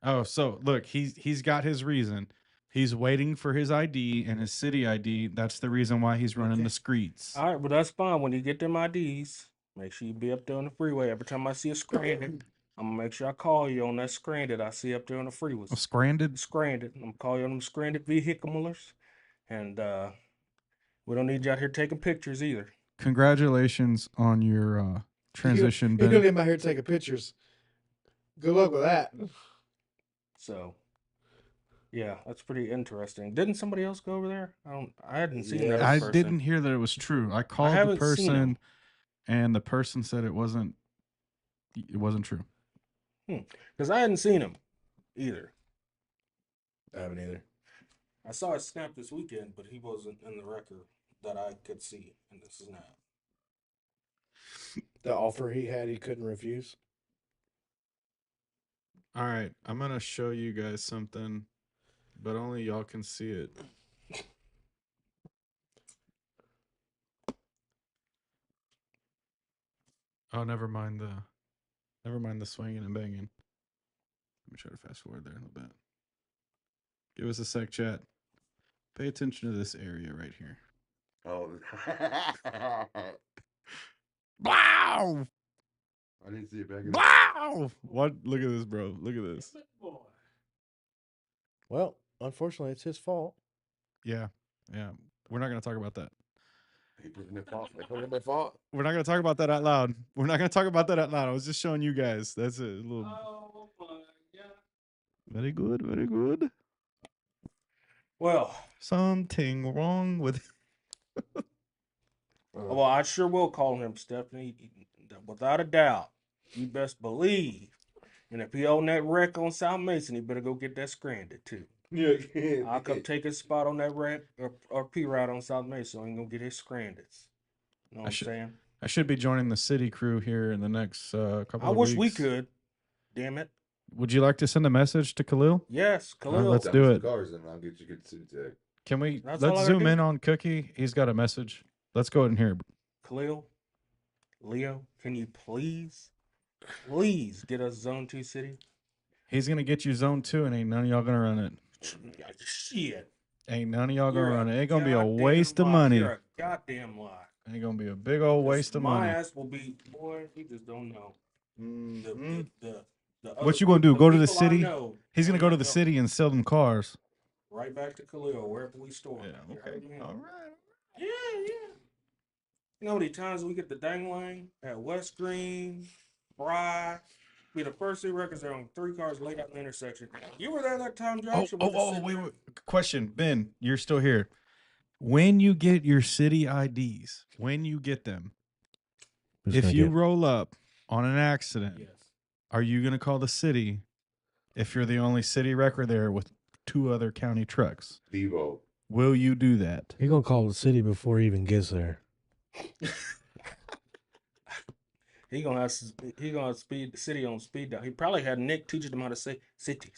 Oh, so look, he's got his reason. He's waiting for his ID and his city ID. That's the reason why he's running the streets. All right, but that's fine. When you get them IDs, make sure you be up there on the freeway. Every time I see a stranded, I'm gonna make sure I call you on that stranded I see up there on the freeways. Oh, stranded. Stranded. I'm gonna call you on them stranded vehiclers, and we don't need you out here taking pictures either. Congratulations on your transition, You Ben. don't even out here taking pictures. Good luck with that. So, yeah, that's pretty interesting. Didn't somebody else go over there? I hadn't seen Yeah. that. I Person. didn't hear that it was true. I called the haven't seen him. person, and the person said it wasn't true. Because I hadn't seen him either. I haven't either. I saw his snap this weekend, but he wasn't in the record that I could see in the snap. The offer he had, he couldn't refuse. All right, I'm gonna show you guys something, but only y'all can see it. Oh, never mind the swinging and banging. Let me try to fast forward there a little bit. Give us a sec, chat. Pay attention to this area right here. Oh. Wow! I didn't see it back in Wow! What? Look at this, bro. Look at this. Well, unfortunately, it's his fault. Yeah. We're not gonna talk about that. He put it in their fault. They put it in their fault. We're not gonna talk about that out loud. We're not gonna talk about that out loud. I was just showing you guys. That's a little. Oh my god! Very good. Very good. Well, Something wrong with. well, I sure will call him, Stephanie. Without a doubt, you best believe. And if he own that wreck on South Mason, he better go get that stranded too. Yeah. I'll come take his spot on that wreck or P route on South Mason, so he can go get his stranded. You know what I'm saying? I should be joining the city crew here in the next couple I of wish weeks. we could. Damn it. Would you like to send a message to Khalil? Yes, Khalil. let's Send do me some it. Cars and I'll get you good city tag. Can we? That's all I Let's gotta zoom do. in on Cookie. He's got a message. Let's go ahead and hear it. Khalil, Leo, can you please get us Zone 2 City? He's gonna get you zone 2, and ain't none of y'all gonna run it. Shit. Ain't none of y'all You're gonna run it. Ain't gonna be a goddamn waste of lie. money. You're a goddamn lie. Ain't gonna be a big old waste of My money. ass will be, boy, you just don't know. Mhm. The What you gonna do? Go to the people I city? know, He's gonna I go to know, the city and sell them cars. right back to Khalil, wherever we store. Yeah. You Okay. heard me? All right. Yeah. You know how many times we get the dangling at West Green, Bry? Be the first two records there on 3 cars laid out in the intersection. You were there that time, Josh? or was it sitting Wait, there? wait. Question, Ben, you're still here. When you get your city IDs, when you get them, if you roll up on an accident, Yes. are you gonna call the city if you're the only city record there with 2 other county trucks? Vivo. Will you do that? He's gonna call the city before he even gets there. He gonna speed the city on speed dial. He probably had Nick teaching him how to say city.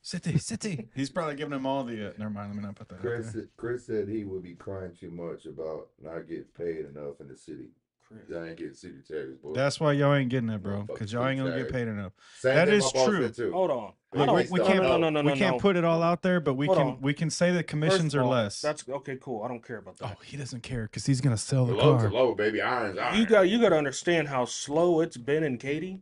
City. He's probably giving them all the. Never mind. Let me not put that. Out there. Chris said he would be crying too much about not getting paid enough in the city. Chris. I ain't getting city taxes, boy. That's why y'all ain't getting it, bro. Motherfucking Because y'all ain't gonna city get tax. paid enough. Same that thing is my boss true. said, too. Hold on. Look, Hold we on. We No, can't. No. We can't put it all out there, but we Hold can. on. We can say that First commissions of are all, less. That's okay. Cool. I don't care about that. Oh, he doesn't care because he's gonna sell the Low to car. low, baby. Iron's iron. You got to understand how slow it's been in Katy.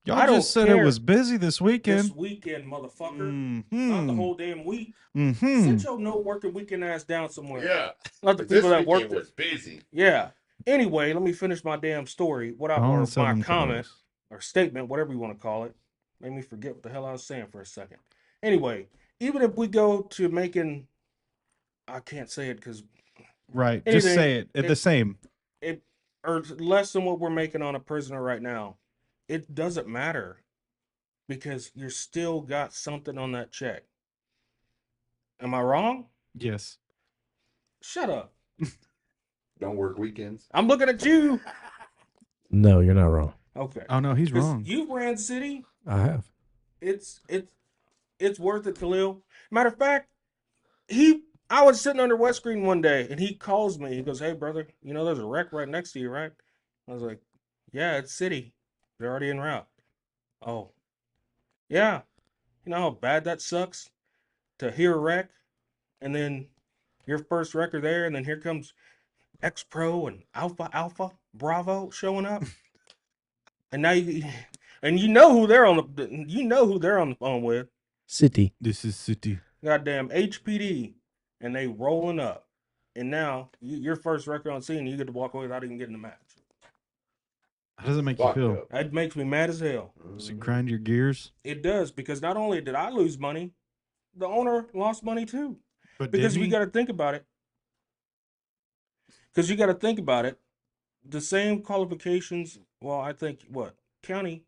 Y'all I don't just said care. it was busy this weekend. This weekend, motherfucker. Mm-hmm. Not the whole damn week. Mm-hmm. Sit your no working weekend ass down somewhere. Yeah. Not the But this people that work. weekend was busy. Yeah. Anyway, let me finish my damn story. Or my comment or statement, whatever you want to call it. Made me forget what the hell I was saying for a second. Anyway, even if we go to making, I can't say it because Right. Just anything- say it. The same. it or less than what we're making on a prisoner right now, it doesn't matter because you're still got something on that check. Am I wrong? Yes. Shut up. Don't work weekends. I'm looking at you. No, you're not wrong. Okay. Oh no, he's 'Cause wrong. You ran city. I have. It's worth it, Khalil. Matter of fact, I was sitting under West Green one day and he calls me. He goes, "Hey brother, you know there's a wreck right next to you, right?" I was like, "Yeah, it's city. They're already en route." Oh. Yeah. You know how bad that sucks to hear a wreck and then your first wreck are there and then here comes X Pro and Alpha Bravo showing up. And now you know who they're on the phone with. City. This is City. Goddamn HPD, and they rolling up. And now your first record on scene, you get to walk away without even getting the match. How does it make Locked you feel? up. That makes me mad as hell. Does it grind your gears? It does, because not only did I lose money, the owner lost money too. But Because did we he? got to think about it. Because you got to think about it. The same qualifications. Well, I think what county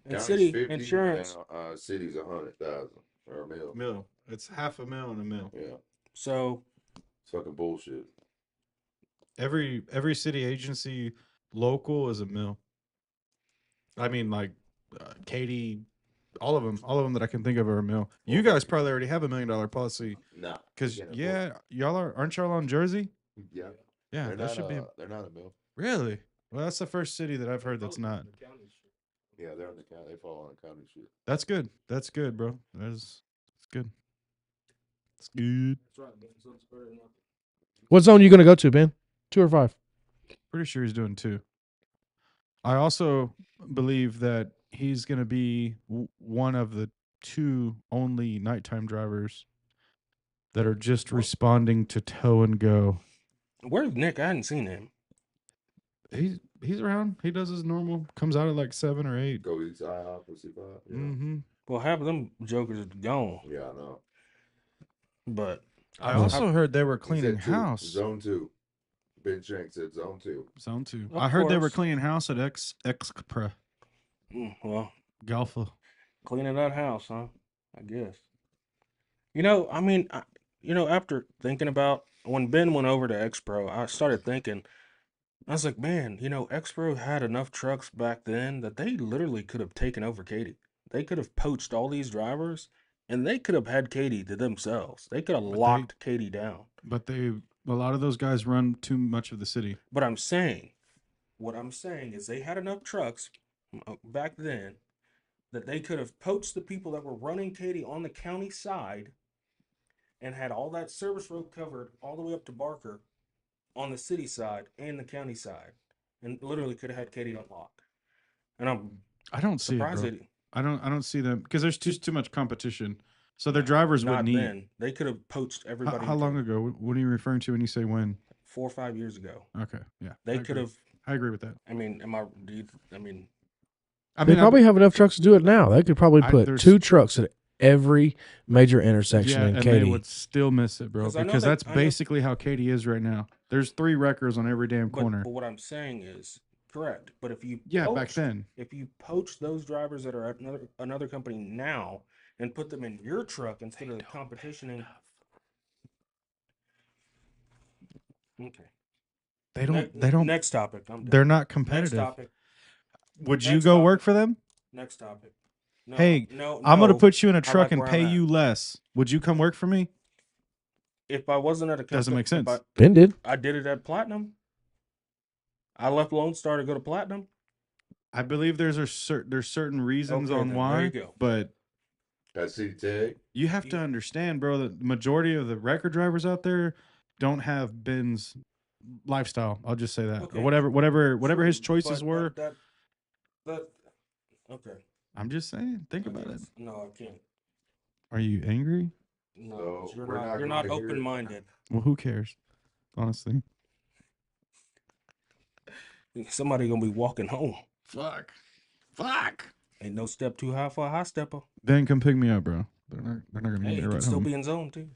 and County's city 50, insurance. And, city's 100,000 or a mil. Mil. It's half a mil and a mil. Yeah. So It's fucking bullshit. Every city agency local is a mil. I mean, like Katie, all of them that I can think of are a mil. You guys probably already have $1 million policy Nah. because can't afford yeah, y'all aren't y'all on Jersey? it. Yeah. Yeah, They're that not, should be they're not a mil. really. Well, that's the first city that I've heard that's not. Yeah, they're on the county. They fall on the county shit. That's good. That's good, bro. That's good. It's good. What zone are you going to go to, Ben? 2 or 5? Pretty sure he's doing 2. I also believe that he's going to be one of the 2 only nighttime drivers that are just responding to tow and go. where's Nick? I hadn't seen him. He's around. He does his normal. Comes out at like 7 or 8. Go east IHOP or C5. Yeah. Mm-hmm. Well, half of them jokers are gone. Yeah, I know. But I also heard they were He cleaning said 2, house. Zone 2. Ben Shank said zone 2. Zone 2. Of I heard they were course. cleaning house at Expra well, Galfa. cleaning that house, huh? I guess. You know, I mean, after thinking about when Ben went over to X-Pro, I started thinking, I was like, man, X-Pro had enough trucks back then that they literally could have taken over Katy. They could have poached all these drivers and they could have had Katy to themselves. They could have But locked Katy down. But a lot of those guys run too much of the city. But what I'm saying is they had enough trucks back then that they could have poached the people that were running Katy on the county side and had all that service road covered all the way up to Barker on the city side and the county side, and literally could have had Katy on lock. And I'm I don't see it, surprised bro. they I don't see them because there's too much competition. So their drivers not wouldn't eat. then. They could have poached everybody. How in long Katy. ago? What are you referring to when you say when? 4 or 5 years ago. Okay, yeah. They I could agree. have. I agree with that. I mean, They probably have enough trucks to do it now. They could probably put there's- 2 trucks at every major intersection yeah, in and Katy. they would still miss it, bro, 'Cause I know because that- that's I know- basically how Katy is right now. There's 3 wreckers on every damn corner. But what I'm saying is correct. But if you Yeah, back poached- then. if you poach those drivers that are at another company now and put them in your truck instead of the competition in. Okay. They don't. Next topic. I'm done. They're not Next competitive. topic. Would you next go topic. work for them? Next topic. No, hey, no, I'm gonna no. put you in a I truck like and where I'm pay at. you less. Would you come work for me? If I wasn't at a company, Doesn't make sense. Ben did. I did it at Platinum. I left Lone Star to go to Platinum. I believe there's certain reasons Okay, on then, there you why, go. but Got City Tag. you have to understand, bro, that the majority of the record drivers out there don't have Ben's lifestyle. I'll just say that, Okay. or whatever his True, choices but were. that okay. I'm just saying, think I about it. guess. No, I can't. Are you angry? No, So, you're we're not. not You're gonna not hear- open minded. Well, who cares? Honestly, Somebody gonna be walking home. fuck. Ain't no step too high for a high stepper. Ben, come pick me up, bro. They're not gonna Hey, give me you a can ride still home. be in zone too.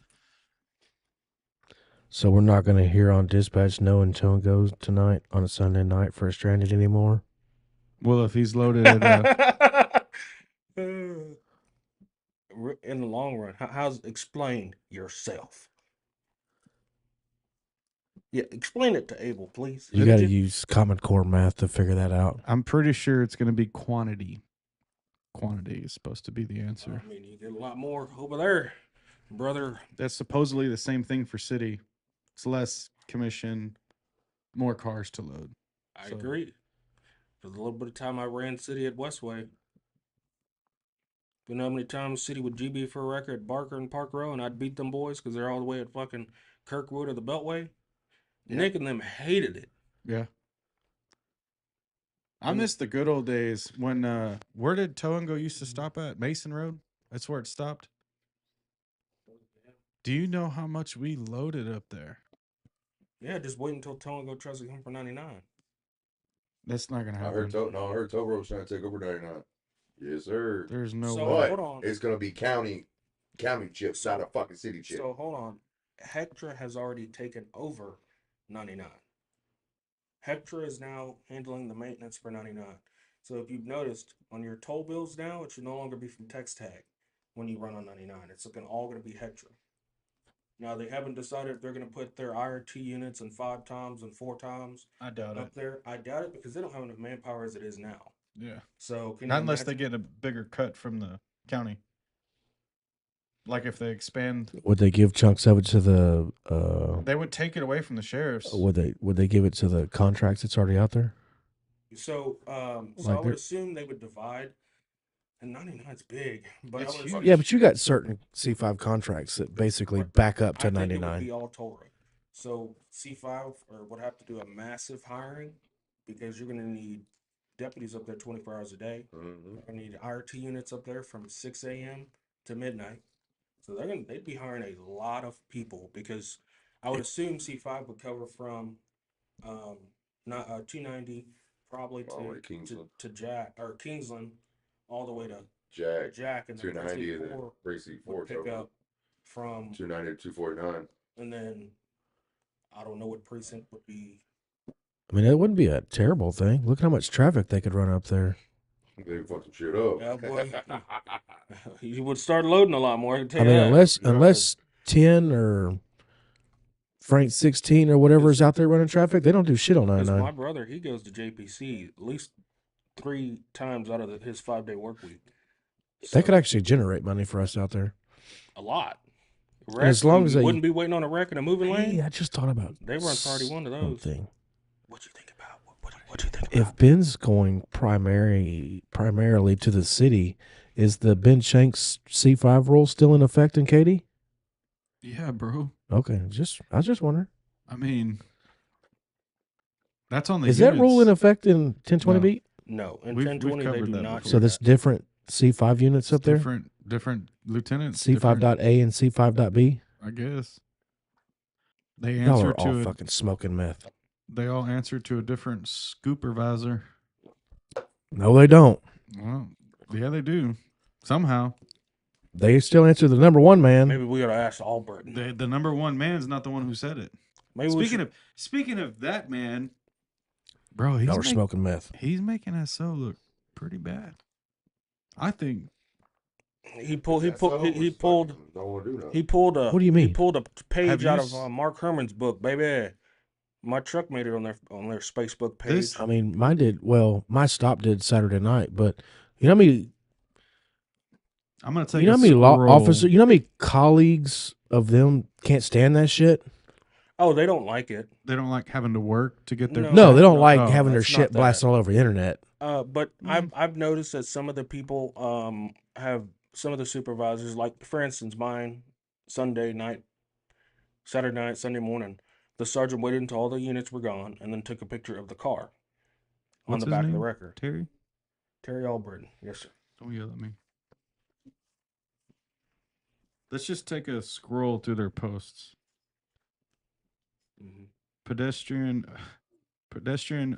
So we're not going to hear on dispatch no Tone goes tonight on a Sunday night for a stranded anymore. Well, if he's loaded at In the long run, how's explain yourself? Yeah, explain it to Abel, please. You got to use Common Core math to figure that out. I'm pretty sure it's gonna be quantity. Quantity is supposed to be the answer. I mean, you get a lot more over there, brother. That's supposedly the same thing for city. It's less commission, more cars to load. I So- agree. For the little bit of time I ran city at Westway, you know how many times city would GB for a record at Barker and Park Row, and I'd beat them boys because they're all the way at fucking Kirkwood or the Beltway. Yeah. Nick and them hated it. Yeah. I And- miss the good old days when where did Toe and Go used to stop at? Mason Road? That's where it stopped. Do you know how much we loaded up there? Yeah, just wait until Tone go tries to come for 99. That's not gonna I happen. heard Tobro was trying to take over 99. Yes, sir. There's no So, way. But hold on. it's gonna be county chips, not a fucking city chip. So hold on. Hectra has already taken over 99. Hectra is now handling the maintenance for 99. So if you've noticed on your toll bills now, it should no longer be from Text Tag when you run on 99. It's all going to be Hectra. Now they haven't decided if they're going to put their IRT units and 5 times and 4 times I doubt up there. I doubt it because they don't have enough manpower as it is now. Yeah. So can Not you unless they imagine- get a bigger cut from the county. Like if they expand, Would they give chunks of it to the? they would take it away from the sheriffs. Would they give it to the contracts that's already out there? So I Like would they're- assume they would divide. And 99's big, but It's I would huge. assume Yeah, but you got certain C5 contracts that basically back up to I think it would 99. be all toll road. So C5 or would have to do a massive hiring because you're going to need deputies up there 24 hours a day. Mhm. You're going to need IRT units up there from 6 a.m. to midnight. So they'd be hiring a lot of people because I would assume C5 would cover from 290 probably All the way to to Kingsland. Jack or Kingsland all the way to Jack, Jack, and then 290 and then 4 Precinct 4 would pick up from 290 to 249. and then I don't know what precinct would be. I mean, it wouldn't be a terrible thing. Look how much traffic they could run up there. They fuck some shit up. Yeah, boy. You would start loading a lot more. I can tell I you mean, that. unless 10 or Frank 16 or whatever is out there running traffic, they don't do shit on Because my 99. brother, he goes to JPC at least 3 times out of his 5-day work week. They So, could actually generate money for us out there. a lot. as long as you they- wouldn't be waiting on a wreck in a moving lane. Hey, I just thought about They run priority 1 to those. something. What you think about? What you think If about? Ben's going primarily to the city, is the Ben Shanks C5 rule still in effect in Katy? Yeah, bro. Okay, I was just wondering. I mean, that's on the Is that rule in units. effect in 1020 No. beat? No, in We've 1020 they covered do that not. before. do So there's that. different C5 units up there? Different lieutenants. C5.A and C5.B? I guess. They Y'all answer are all to fucking smoking meth. they all answer to a different supervisor. No, they don't. Well, yeah, they do. Somehow. They still answer the number one man. Maybe we ought to ask Albert. The number one man's not the one who said it. Maybe we should- Speaking of that man, bro, Y'all are smoking meth. he's making SO look pretty bad. I think he pulled That's all he was pulled fucking don't want to do nothing. he pulled a What do you he mean? pulled a page Have you out s- of Mark Herman's book, baby. My truck made it on their Facebook page. This- I mean, mine did. Well, my stop did Saturday night, but you know how many I'm gonna take You know a how many law scroll. officers, you know how many colleagues of them can't stand that shit? Oh, they don't like it. They don't like having to work to get their No, they don't No, like Oh, having their it's not shit that. blasted all over the internet. But Mm. I've noticed that some of the people have some of the supervisors, like for instance mine, Sunday night, Saturday night, Sunday morning, the sergeant waited until all the units were gone and then took a picture of the car on What's the his back of the name? record. Terry. Terry Albritton, yes sir. Don't yell at me. Let's just take a scroll through their posts. Mm-hmm. Pedestrian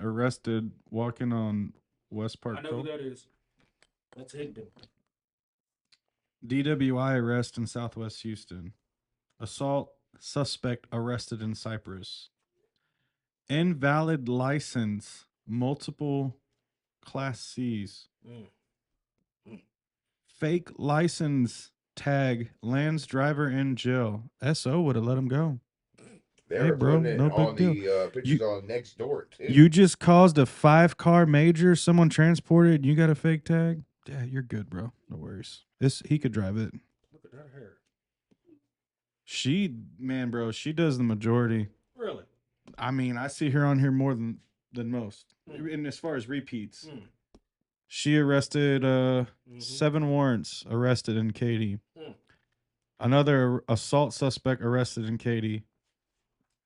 arrested walking on West Park. I know who that is. That's Higdon. DWI arrest in Southwest Houston. Assault suspect arrested in Cyprus. Invalid license, multiple Class C's. Fake license tag lands driver in jail. SO would have let him go. They Hey, were bro, putting it no big on deal. the pictures on next door too. You just caused a 5-car major. Someone transported. You got a fake tag. Yeah, you're good, bro. No worries. He could drive it. Look at that hair. Man, bro, she does the majority. Really? I mean, I see her on here more than most. And as far as repeats, she arrested 7 warrants arrested in Katy. Another assault suspect arrested in Katy.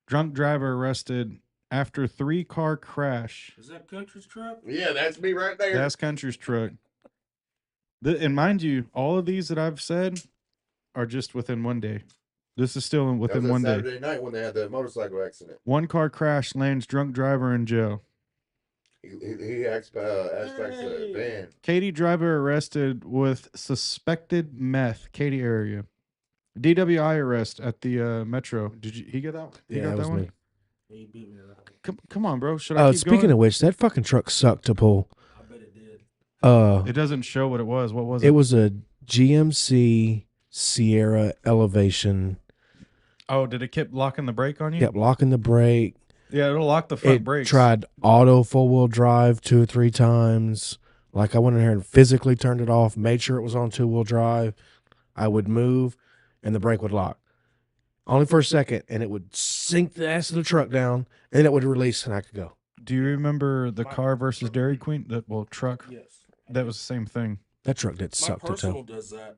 Drunk driver arrested after 3-car crash. Is that Country's truck? Yeah, that's me right there. That's Country's truck. And mind you, all of these that I've said are just within one day. This is still within one day. Saturday night when they had the motorcycle accident. 1-car crash lands drunk driver in jail. He aspects the van. Katy driver arrested with suspected meth. Katy area. DWI arrest at the Metro. He get that? He Yeah, got that was one? me. He beat me to that. Come on, bro. Should I keep Speaking going? of which, that fucking truck sucked to pull. I bet it did. It doesn't show what it was. What was it? It was a GMC Sierra Elevation. Oh, did it keep locking the brake on you? Kept locking the brake. Yeah, it'll lock the front It brakes. tried auto 4-wheel drive 2 or 3 times. Like I went in here and physically turned it off, made sure it was on 2-wheel drive. I would move, and the brake would lock. Only for a second, and it would sink the ass of the truck down, and then it would release, and I could go. Do you remember the car versus Dairy Queen? Truck. Yes. That was the same thing. That truck did My suck to personal tell. does that.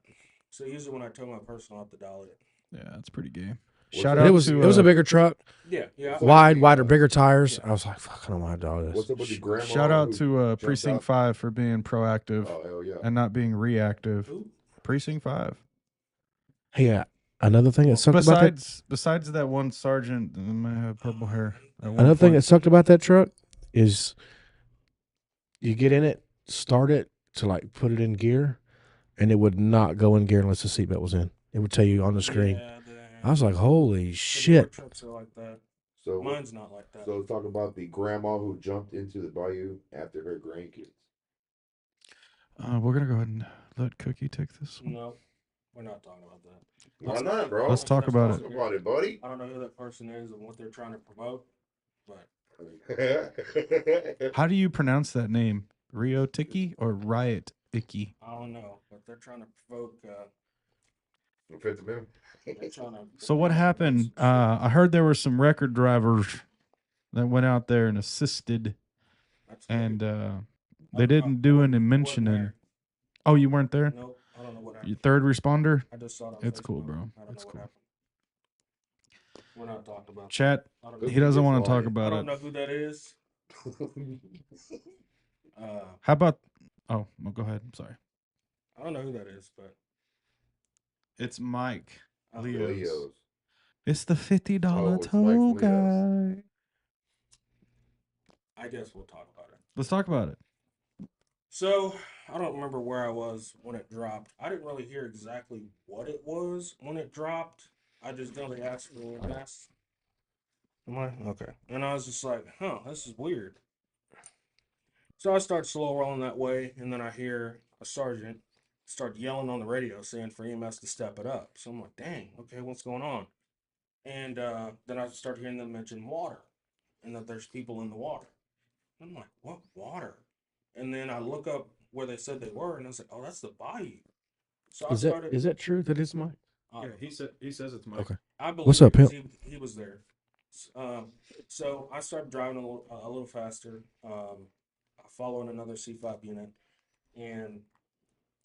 So usually when I tell my personal, I have to dial it. Yeah, that's pretty gay. What's Shout that? out It was to a bigger truck, Yeah. wider, bigger tires. Yeah. I was like, fuck, I don't know how to dial What's this. up with the grandma? shout out who to jumped Precinct out? 5 for being proactive Oh hell yeah! and not being reactive. Who? Precinct 5. Hey, another thing that sucked about that. Besides that one sergeant that might have purple hair. at one Another thing point. that sucked about that truck is you get in it, start it to like put it in gear, and it would not go in gear unless the seatbelt was in. It would tell you on the screen. Yeah, I was like, holy shit. Trucks are like that. So Mine's not like that. So let's talk about the grandma who jumped into the bayou after her grandkids. We're gonna go ahead and let Cookie take this one. No, we're not talking about that. Why not, bro? Let's talk about Talk about it, buddy. I don't know who that person is and what they're trying to promote, but How do you pronounce that name? Rio Tiki or Riot Icky? I don't know. But they're trying to provoke. Fifth Amendment. They're trying to. So what happened? I heard there were some record drivers that went out there and assisted, That's and great. they didn't do any Wasn't mentioning. there. Oh, you weren't there? Nope. I don't know what You happened. third responder? I just saw it on It's cool, Facebook. bro. I don't It's know cool. what happened. We're not talking about. Chat. I don't know He who- doesn't want to talk I I about don't it. know who that is. How about? Oh, well, go ahead. I'm sorry. I don't know who that is, but It's Mike Oh, Leo's. Leo's. It's the $50 Oh, it's Mike toll Leo's. guy. I guess we'll talk about it. Let's talk about it. So I don't remember where I was when it dropped. I didn't really hear exactly what it was when it dropped. I just know they asked for a gas. Am I okay? And I was just like, "Huh, this is weird." So I start slow rolling that way, and then I hear a sergeant start yelling on the radio saying for EMS to step it up. So I'm like, "Dang, okay, what's going on?" And then I start hearing them mention water, and that there's people in the water. I'm like, "What water?" And then I look up where they said they were, and I was like, "Oh, that's the bayou." So I Is that started. is that true that it's Mike? uh, he says it's Mike. Okay. I believe What's up, it 'cause pimp? he was there. So I started driving a little faster, following another C5 unit, and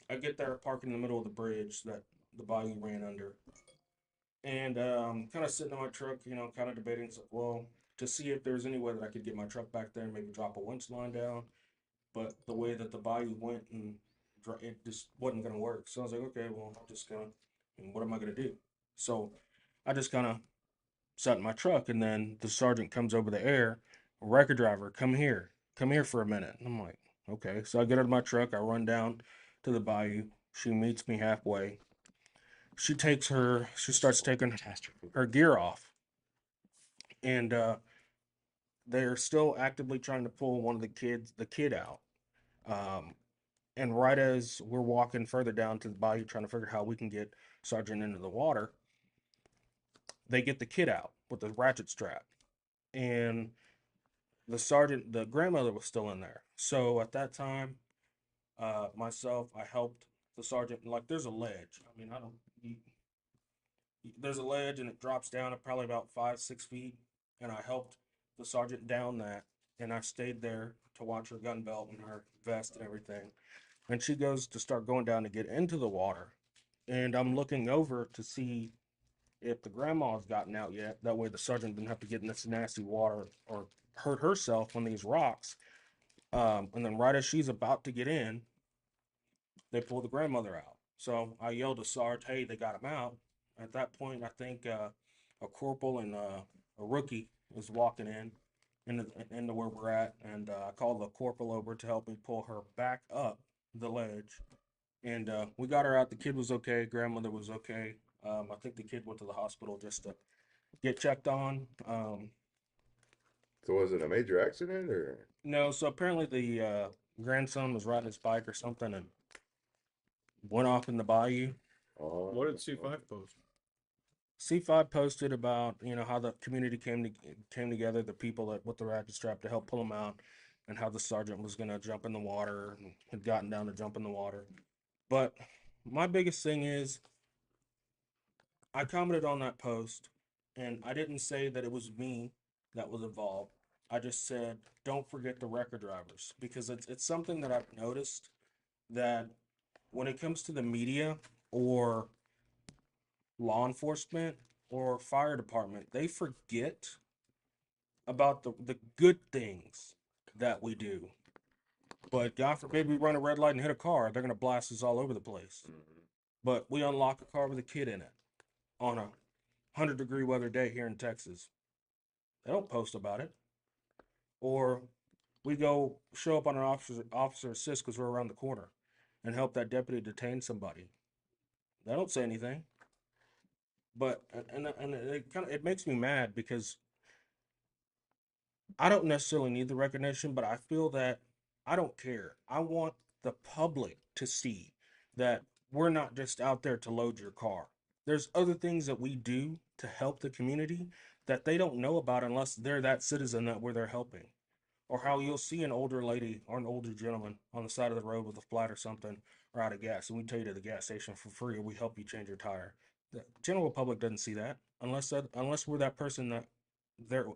I get there, park in the middle of the bridge that the bayou ran under, and kind of sitting in my truck, kind of debating, well, to see if there's any way that I could get my truck back there and maybe drop a winch line down, but the way that the bayou went and it just wasn't gonna work. So I was like, okay, well, I'm just gonna, and what am I gonna do? So I just kind of sat in my truck, and then the sergeant comes over the air, record driver, come here for a minute. And I'm like, okay. So I get out of my truck, I run down to the bayou. She meets me halfway. She starts taking her gear off, and they're still actively trying to pull the kid out. Um, and right as we're walking further down to the bayou, trying to figure out how we can get Sergeant into the water, they get the kid out with the ratchet strap, and the grandmother was still in there. So at that time, myself, I helped the sergeant. Like, there's a ledge. I mean, I don't. There's a ledge, and it drops down at probably about 5, 6 feet. And I helped the sergeant down that, and I stayed there to watch her gun belt and her vest and everything. And she goes to start going down to get into the water, and I'm looking over to see if the grandma's gotten out yet. That way, the sergeant didn't have to get in this nasty water or hurt herself on these rocks. And then right as she's about to get in, they pull the grandmother out. So I yelled to Sarge, "Hey, they got him out." At that point, I think a corporal and a rookie was walking into where we're at, and I called the corporal over to help me pull her back up the ledge. And we got her out. The kid was okay. Grandmother was okay. I think the kid went to the hospital just to get checked on. So was it a major accident or? No, so apparently the grandson was riding his bike or something and went off in the bayou. Oh, What did C5 post? C5 posted about how the community came together, the people that with the ratchet strap to help pull them out, and how the sergeant was gonna jump in the water and had gotten down to jump in the water. But my biggest thing is I commented on that post, and I didn't say that it was me that was involved. I just said don't forget the record drivers, because it's something that I've noticed that when it comes to the media or law enforcement or fire department, they forget about the good things that we do. But God forbid we run a red light and hit a car, they're gonna blast us all over the place. But we unlock a car with a kid in it on a 100-degree weather day here in Texas. They don't post about it. Or we go show up on an officer assist because we're around the corner and help that deputy detain somebody. They don't say anything. But and it makes me mad because I don't necessarily need the recognition, but I feel that I don't care. I want the public to see that we're not just out there to load your car. There's other things that we do to help the community that they don't know about unless they're that citizen that where they're helping. Or how you'll see an older lady or an older gentleman on the side of the road with a flat or something or out of gas, and we take you to the gas station for free, or we help you change your tire. The general public doesn't see that unless we're that person that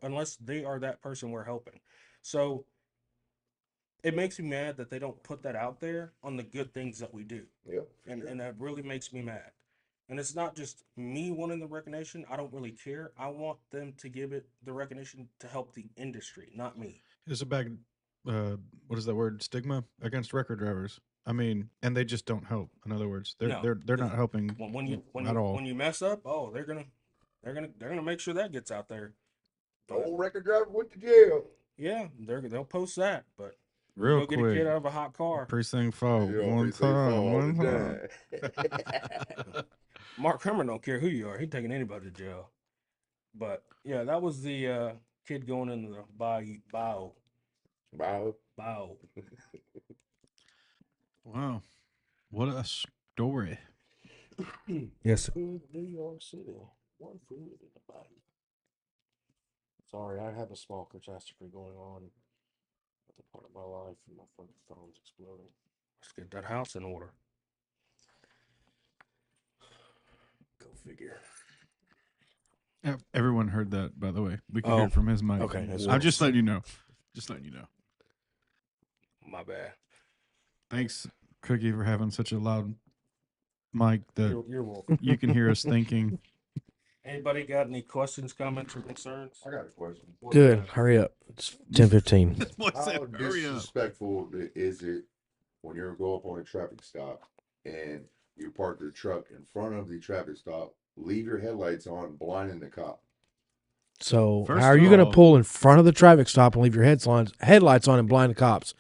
unless they are that person we're helping. So it makes me mad that they don't put that out there on the good things that we do. Yep. And that really makes me mad. And it's not just me wanting the recognition. I don't really care. I want them to give it the recognition to help the industry, not me. It's a bad, what is that word? Stigma against record drivers. I mean, and they just don't help. In other words, they're No, they're not helping at all. when you mess up, oh, they're gonna make sure that gets out there. The But old record driver went to jail. yeah, they'll post that. But Real go get a quick, kid out of a hot car. precinct 4, You know, one precinct four time, all one the time. time. Mark Herman don't care who you are. He taking anybody to jail. But yeah, that was the kid going into the bow. Wow. Wow, what a story! Yes. Food in New York City. One food in the body. Sorry, I have a small catastrophe going on at the part of my life, and my phone's exploding. Let's get that house in order. figure. Everyone heard that, by the way. We can hear Oh, it from his mic. okay, that's I'm cool. just letting you know. Just letting you know. My bad. Thanks, Cookie, for having such a loud mic that You're welcome. you can hear us thinking. Anybody got any questions, comments, or concerns? I got a question. Good. Hurry up. It's 10:15. How disrespectful is it when you go up on a traffic stop and you park your truck in front of the traffic stop, leave your headlights on, blinding the cop? So First how are of you going to all- pull in front of the traffic stop and leave your headlights on and blind the cops?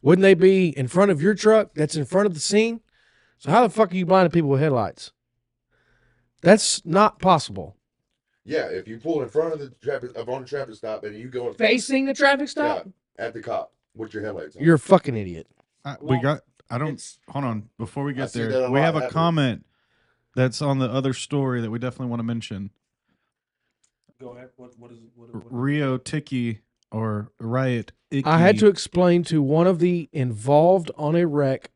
Wouldn't they be in front of your truck that's in front of the scene? So how the fuck are you blinding people with headlights? That's not possible. Yeah, if you pull in front of the traffic, up on the traffic stop, and you go in Facing the traffic stop? yeah, at the cop with your headlights on. You're a fucking idiot. We Well, got. I don't. it's- Hold on. Before we I get see that there, a we lot have a happening. comment that's on the other story that we definitely want to mention. Go ahead. What is it? What Rio Tiki or Riot Icky. I had to explain to one of the involved on a wreck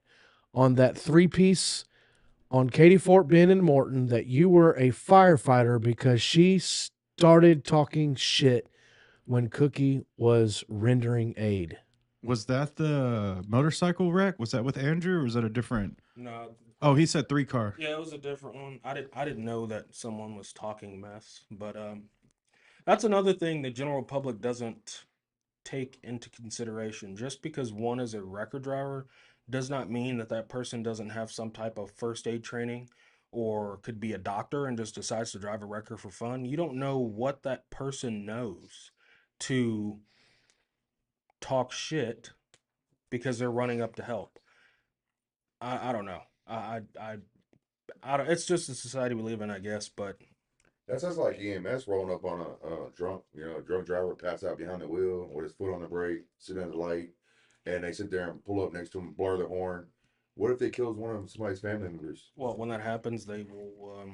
on that 3-piece on Katy Fort Bend and Morton that you were a firefighter because she started talking shit when Cookie was rendering aid. Was that the motorcycle wreck? Was that with Andrew, or was that a different? No. Oh, he said 3-car. Yeah, it was a different one. I didn't know that someone was talking mess, but that's another thing the general public doesn't take into consideration. Just because one is a record driver does not mean that that person doesn't have some type of first aid training or could be a doctor and just decides to drive a wrecker for fun. You don't know what that person knows to talk shit because they're running up to help. I don't know. I don't, it's just the society we live in, I guess, but That sounds like EMS rolling up on a drunk, drunk driver pass out behind the wheel with his foot on the brake, sitting at the light, and they sit there and pull up next to him, blare their horn. What if they kills one of somebody's family members? well, when that happens, they will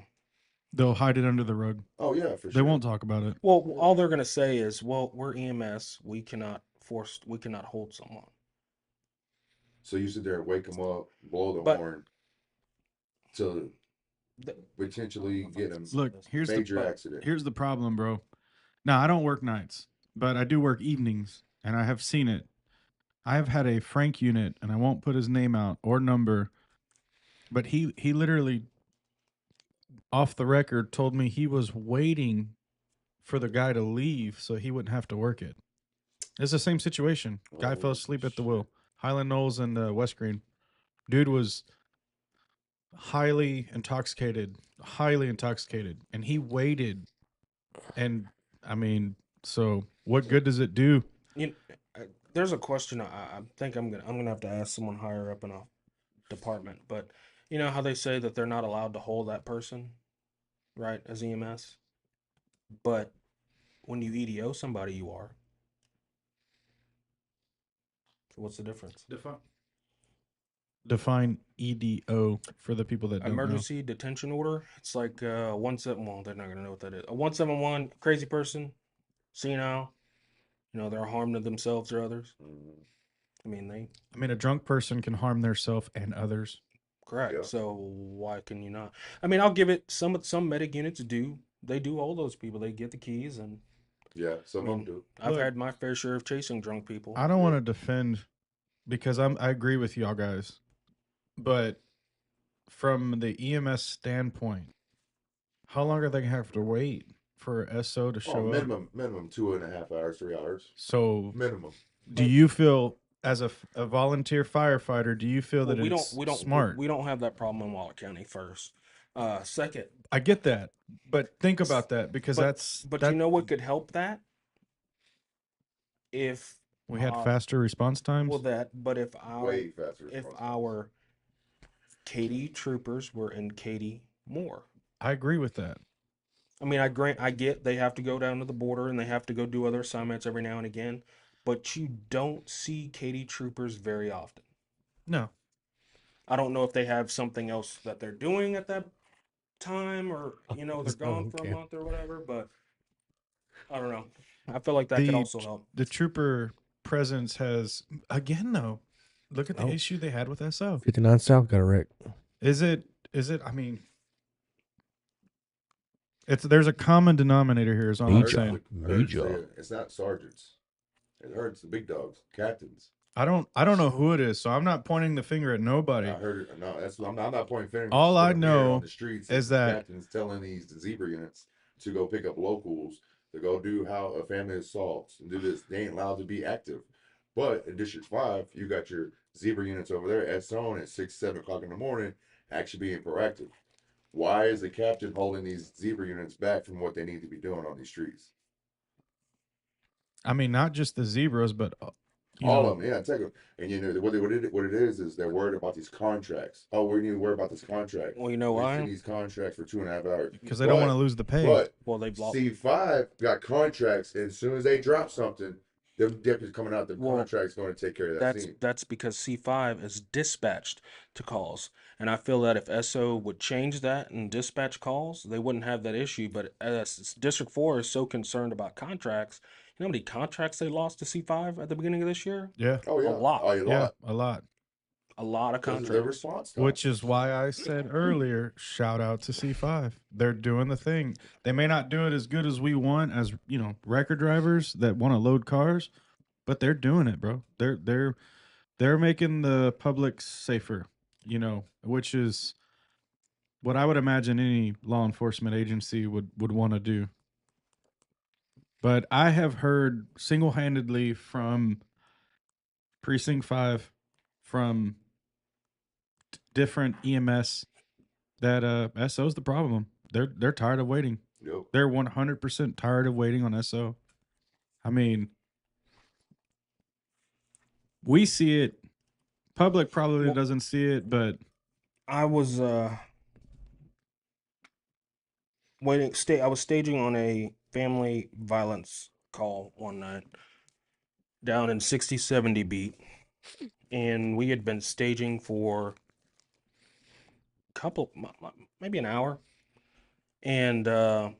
They'll hide it under the rug. Oh yeah, for sure. They won't talk about it. well, all they're going to say is, well, we're EMS, we cannot hold someone. So you sit there and wake them up, blow the But- horn, to Th- potentially get them Look, here's major the accident. here's the problem, bro. Now, I don't work nights, but I do work evenings, and I have seen it. I have had a Frank unit, and I won't put his name out or number, but he literally, off the record, told me he was waiting for the guy to leave so he wouldn't have to work it. It's the same situation. Guy fell Oh, asleep at the wheel. Highland Knolls and West Green. Dude was highly intoxicated, and he waited. And I mean, so what good does it do? You know, there's a question I think I'm gonna have to ask someone higher up in a department, but you know how they say that they're not allowed to hold that person, right, as EMS, but when you EDO somebody, you are. So what's the difference? Define EDO for the people that don't know. Emergency detention order. It's like 17. Well, they're not gonna know what that is. A 171 crazy person, senile. You know, they're harm to themselves or others. Mhm. I mean, I mean, a drunk person can harm theirself and others. correct. Yeah. So why can you not? I mean, I'll give it some medic units do. They do all those people. They get the keys, and Yeah, some I of mean, them do. I've Look, had my fair share of chasing drunk people. I don't want to defend because I agree with y'all guys, but from the EMS standpoint, how long are they gonna have to wait for SO to show up? Minimum 2.5 hours, 3 hours. So, Minimum. do you feel as a volunteer firefighter, do you feel Well, that it's we don't smart? we don't have that problem in Waller County. First, second, I get that, but think about that because but you know what could help that if we had faster response times. well that, but if Way faster. if response. our Katy troopers were in Katy more. I agree with that. I mean, I get they have to go down to the border and they have to go do other assignments every now and again, but you don't see Katy troopers very often. No, I don't know if they have something else that they're doing at that time, or you know they're gone for a Okay. month or whatever. But I don't know. I feel like that could The also help. the trooper presence has again though. Look at the Oh. issue they had with SO. 59 South got a wreck. Is it? I mean, There's a common denominator here. Is all I I'm Major. heard, saying. I heard Major. say it's not sergeants. It hurts the big dogs, captains. I don't know who it is, so I'm not pointing the finger at nobody. I heard it. No, that's I'm not pointing fingers. All What I I'm hearing know on the streets is the that captains telling these zebra units to go pick up locals to go do how a family assaults and do this. They ain't allowed to be active. But in District 5, you got your zebra units over there at zone at 6, 7 o'clock in the morning, actually being proactive. Why is the captain holding these zebra units back from what they need to be doing on these streets? I mean, not just the zebras, but you All know, of them, yeah, take them. And you know what it is they're worried about these contracts. Oh, we need to worry about this contract. Well, you know Wasting why? these contracts for 2.5 hours because they don't want to lose the pay. But Well, they've lost. C5 got contracts, and as soon as they drop something, them deputies coming out, the Well, contract's going to take care of that scene. That's because C5 is dispatched to calls, and I feel that if SO would change that and dispatch calls, they wouldn't have that issue. But as District 4 is so concerned about contracts, you know how many contracts they lost to C5 at the beginning of this year? Yeah, Oh yeah, a lot. a yeah, lot. a lot. A lot of Because of their contracts. response time. Which is why I said earlier, shout out to C5. They're doing the thing. They may not do it as good as we want as, record drivers that want to load cars, but they're doing it, bro. They're making the public safer, which is what I would imagine any law enforcement agency would want to do. But I have heard single-handedly from Precinct 5, from different EMS, that SO's the problem. They're tired of waiting. Yep. They're 100% tired of waiting on SO. I mean, we see it. Public probably Well- doesn't see it, but I was I was staging on a family violence call one night down in 6070 beat, and we had been staging for maybe an hour, and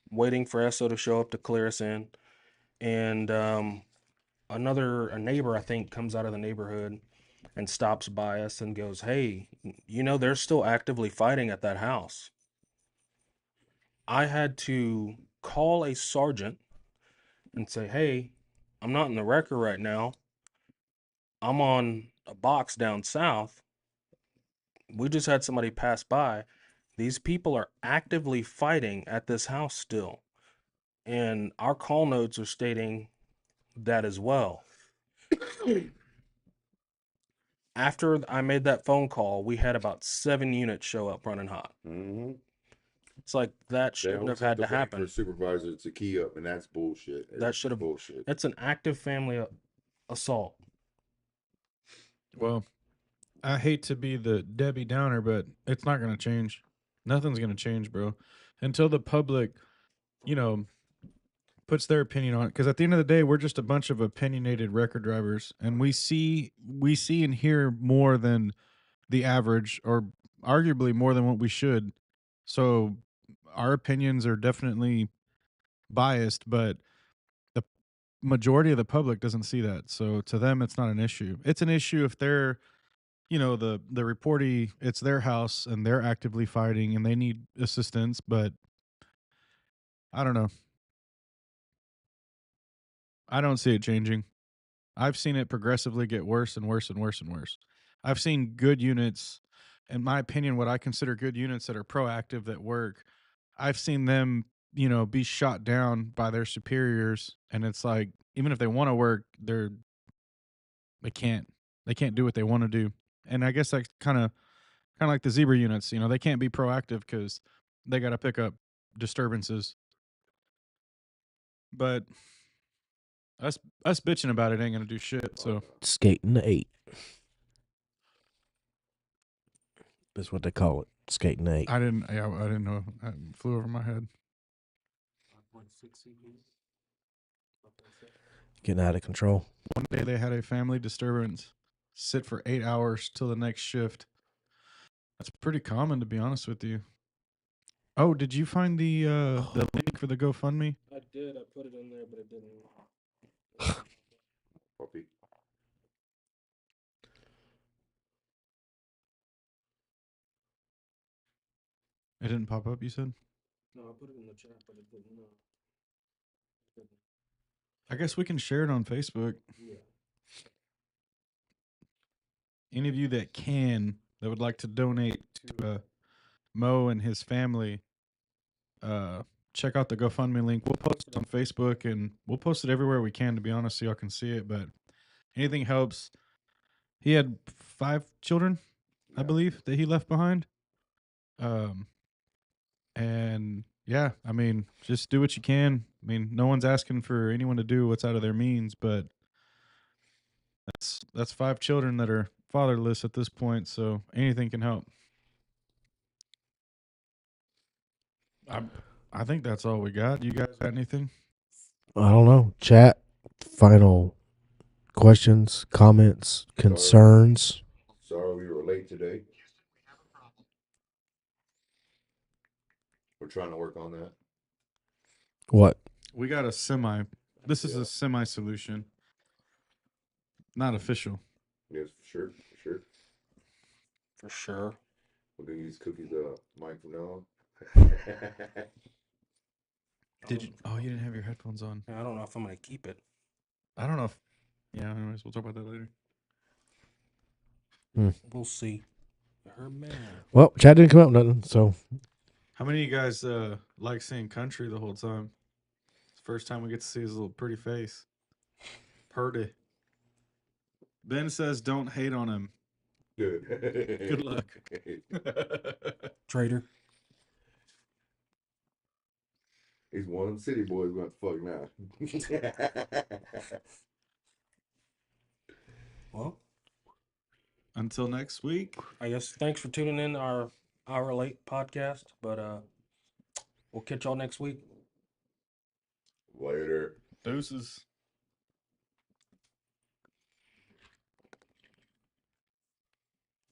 waiting for SO to show up to clear us in, and a neighbor, I think, comes out of the neighborhood and stops by us and goes, "Hey, they're still actively fighting at that house." I had to call a sergeant and say, "Hey, I'm not in the wrecker right now. I'm on a box down south. We just had somebody pass by. These people are actively fighting at this house still." And our call notes are stating that as well. After I made that phone call, we had about 7 units show up running hot. Mm-hmm. It's like that They shouldn't don't have have had to to wait happen. for a supervisor to key up, and that's bullshit. That It's should have. bullshit. It's an active family assault. well, I hate to be the Debbie Downer, but it's not going to change. Nothing's going to change, bro, until the public, puts their opinion on it. Because at the end of the day, we're just a bunch of opinionated record drivers, and we see and hear more than the average, or arguably more than what we should. So our opinions are definitely biased, but the majority of the public doesn't see that. So to them, it's not an issue. It's an issue if they're, the reportee, it's their house and they're actively fighting and they need assistance. But I don't know. I don't see it changing. I've seen it progressively get worse and worse and worse and worse. I've seen good units, in my opinion, what I consider good units that are proactive, that work. I've seen them, be shot down by their superiors, and it's like, even if they want to work, they can't do what they want to do. And I guess that's kind of like the zebra units. They can't be proactive because they got to pick up disturbances. But us bitching about it ain't gonna do shit. So Skating the 8. That's what they call it. Skating the 8. I didn't know. It flew over my head. Getting out of control. One day they had a family disturbance, sit for 8 hours till the next shift. That's pretty common, to be honest with you. Oh, did you find the link for the GoFundMe? I did. I put it in there, but it didn't. Puppy. It didn't pop up, you said? No, I put it in the chat, but it didn't. I guess we can share it on Facebook. Yeah. Any of you that would like to donate to Mo and his family, check out the GoFundMe link. We'll post it on Facebook and we'll post it everywhere we can, to be honest, so y'all can see it. But anything helps. He had 5 children, I Yeah. believe, that he left behind. And yeah, I mean, just do what you can. I mean, no one's asking for anyone to do what's out of their means, but that's 5 children that are fatherless at this point, so anything can help. I think that's all we got. You guys got anything? I don't know. Chat, final questions, comments, concerns. Sorry we were late today. We're trying to work on that. What? We got a semi. This is Yeah. a semi solution. Not official. Yes, for sure, for sure. For sure. We're gonna use cookies, Mike from now on. Did you? Oh, you didn't have your headphones on. I don't know if I'm gonna keep it. I don't know if. Yeah. Anyways, we'll talk about that later. We'll see. Her man. Well, chat didn't come up with nothing, so How many of you guys like seeing Country the whole time? It's the first time we get to see his little pretty face. Purdy. Ben says don't hate on him. Good luck. Trader. He's one of the city boys going to fuck now. Well, Until next week. I guess thanks for tuning in to our hour late podcast, but we'll catch y'all next week. Later. Deuces.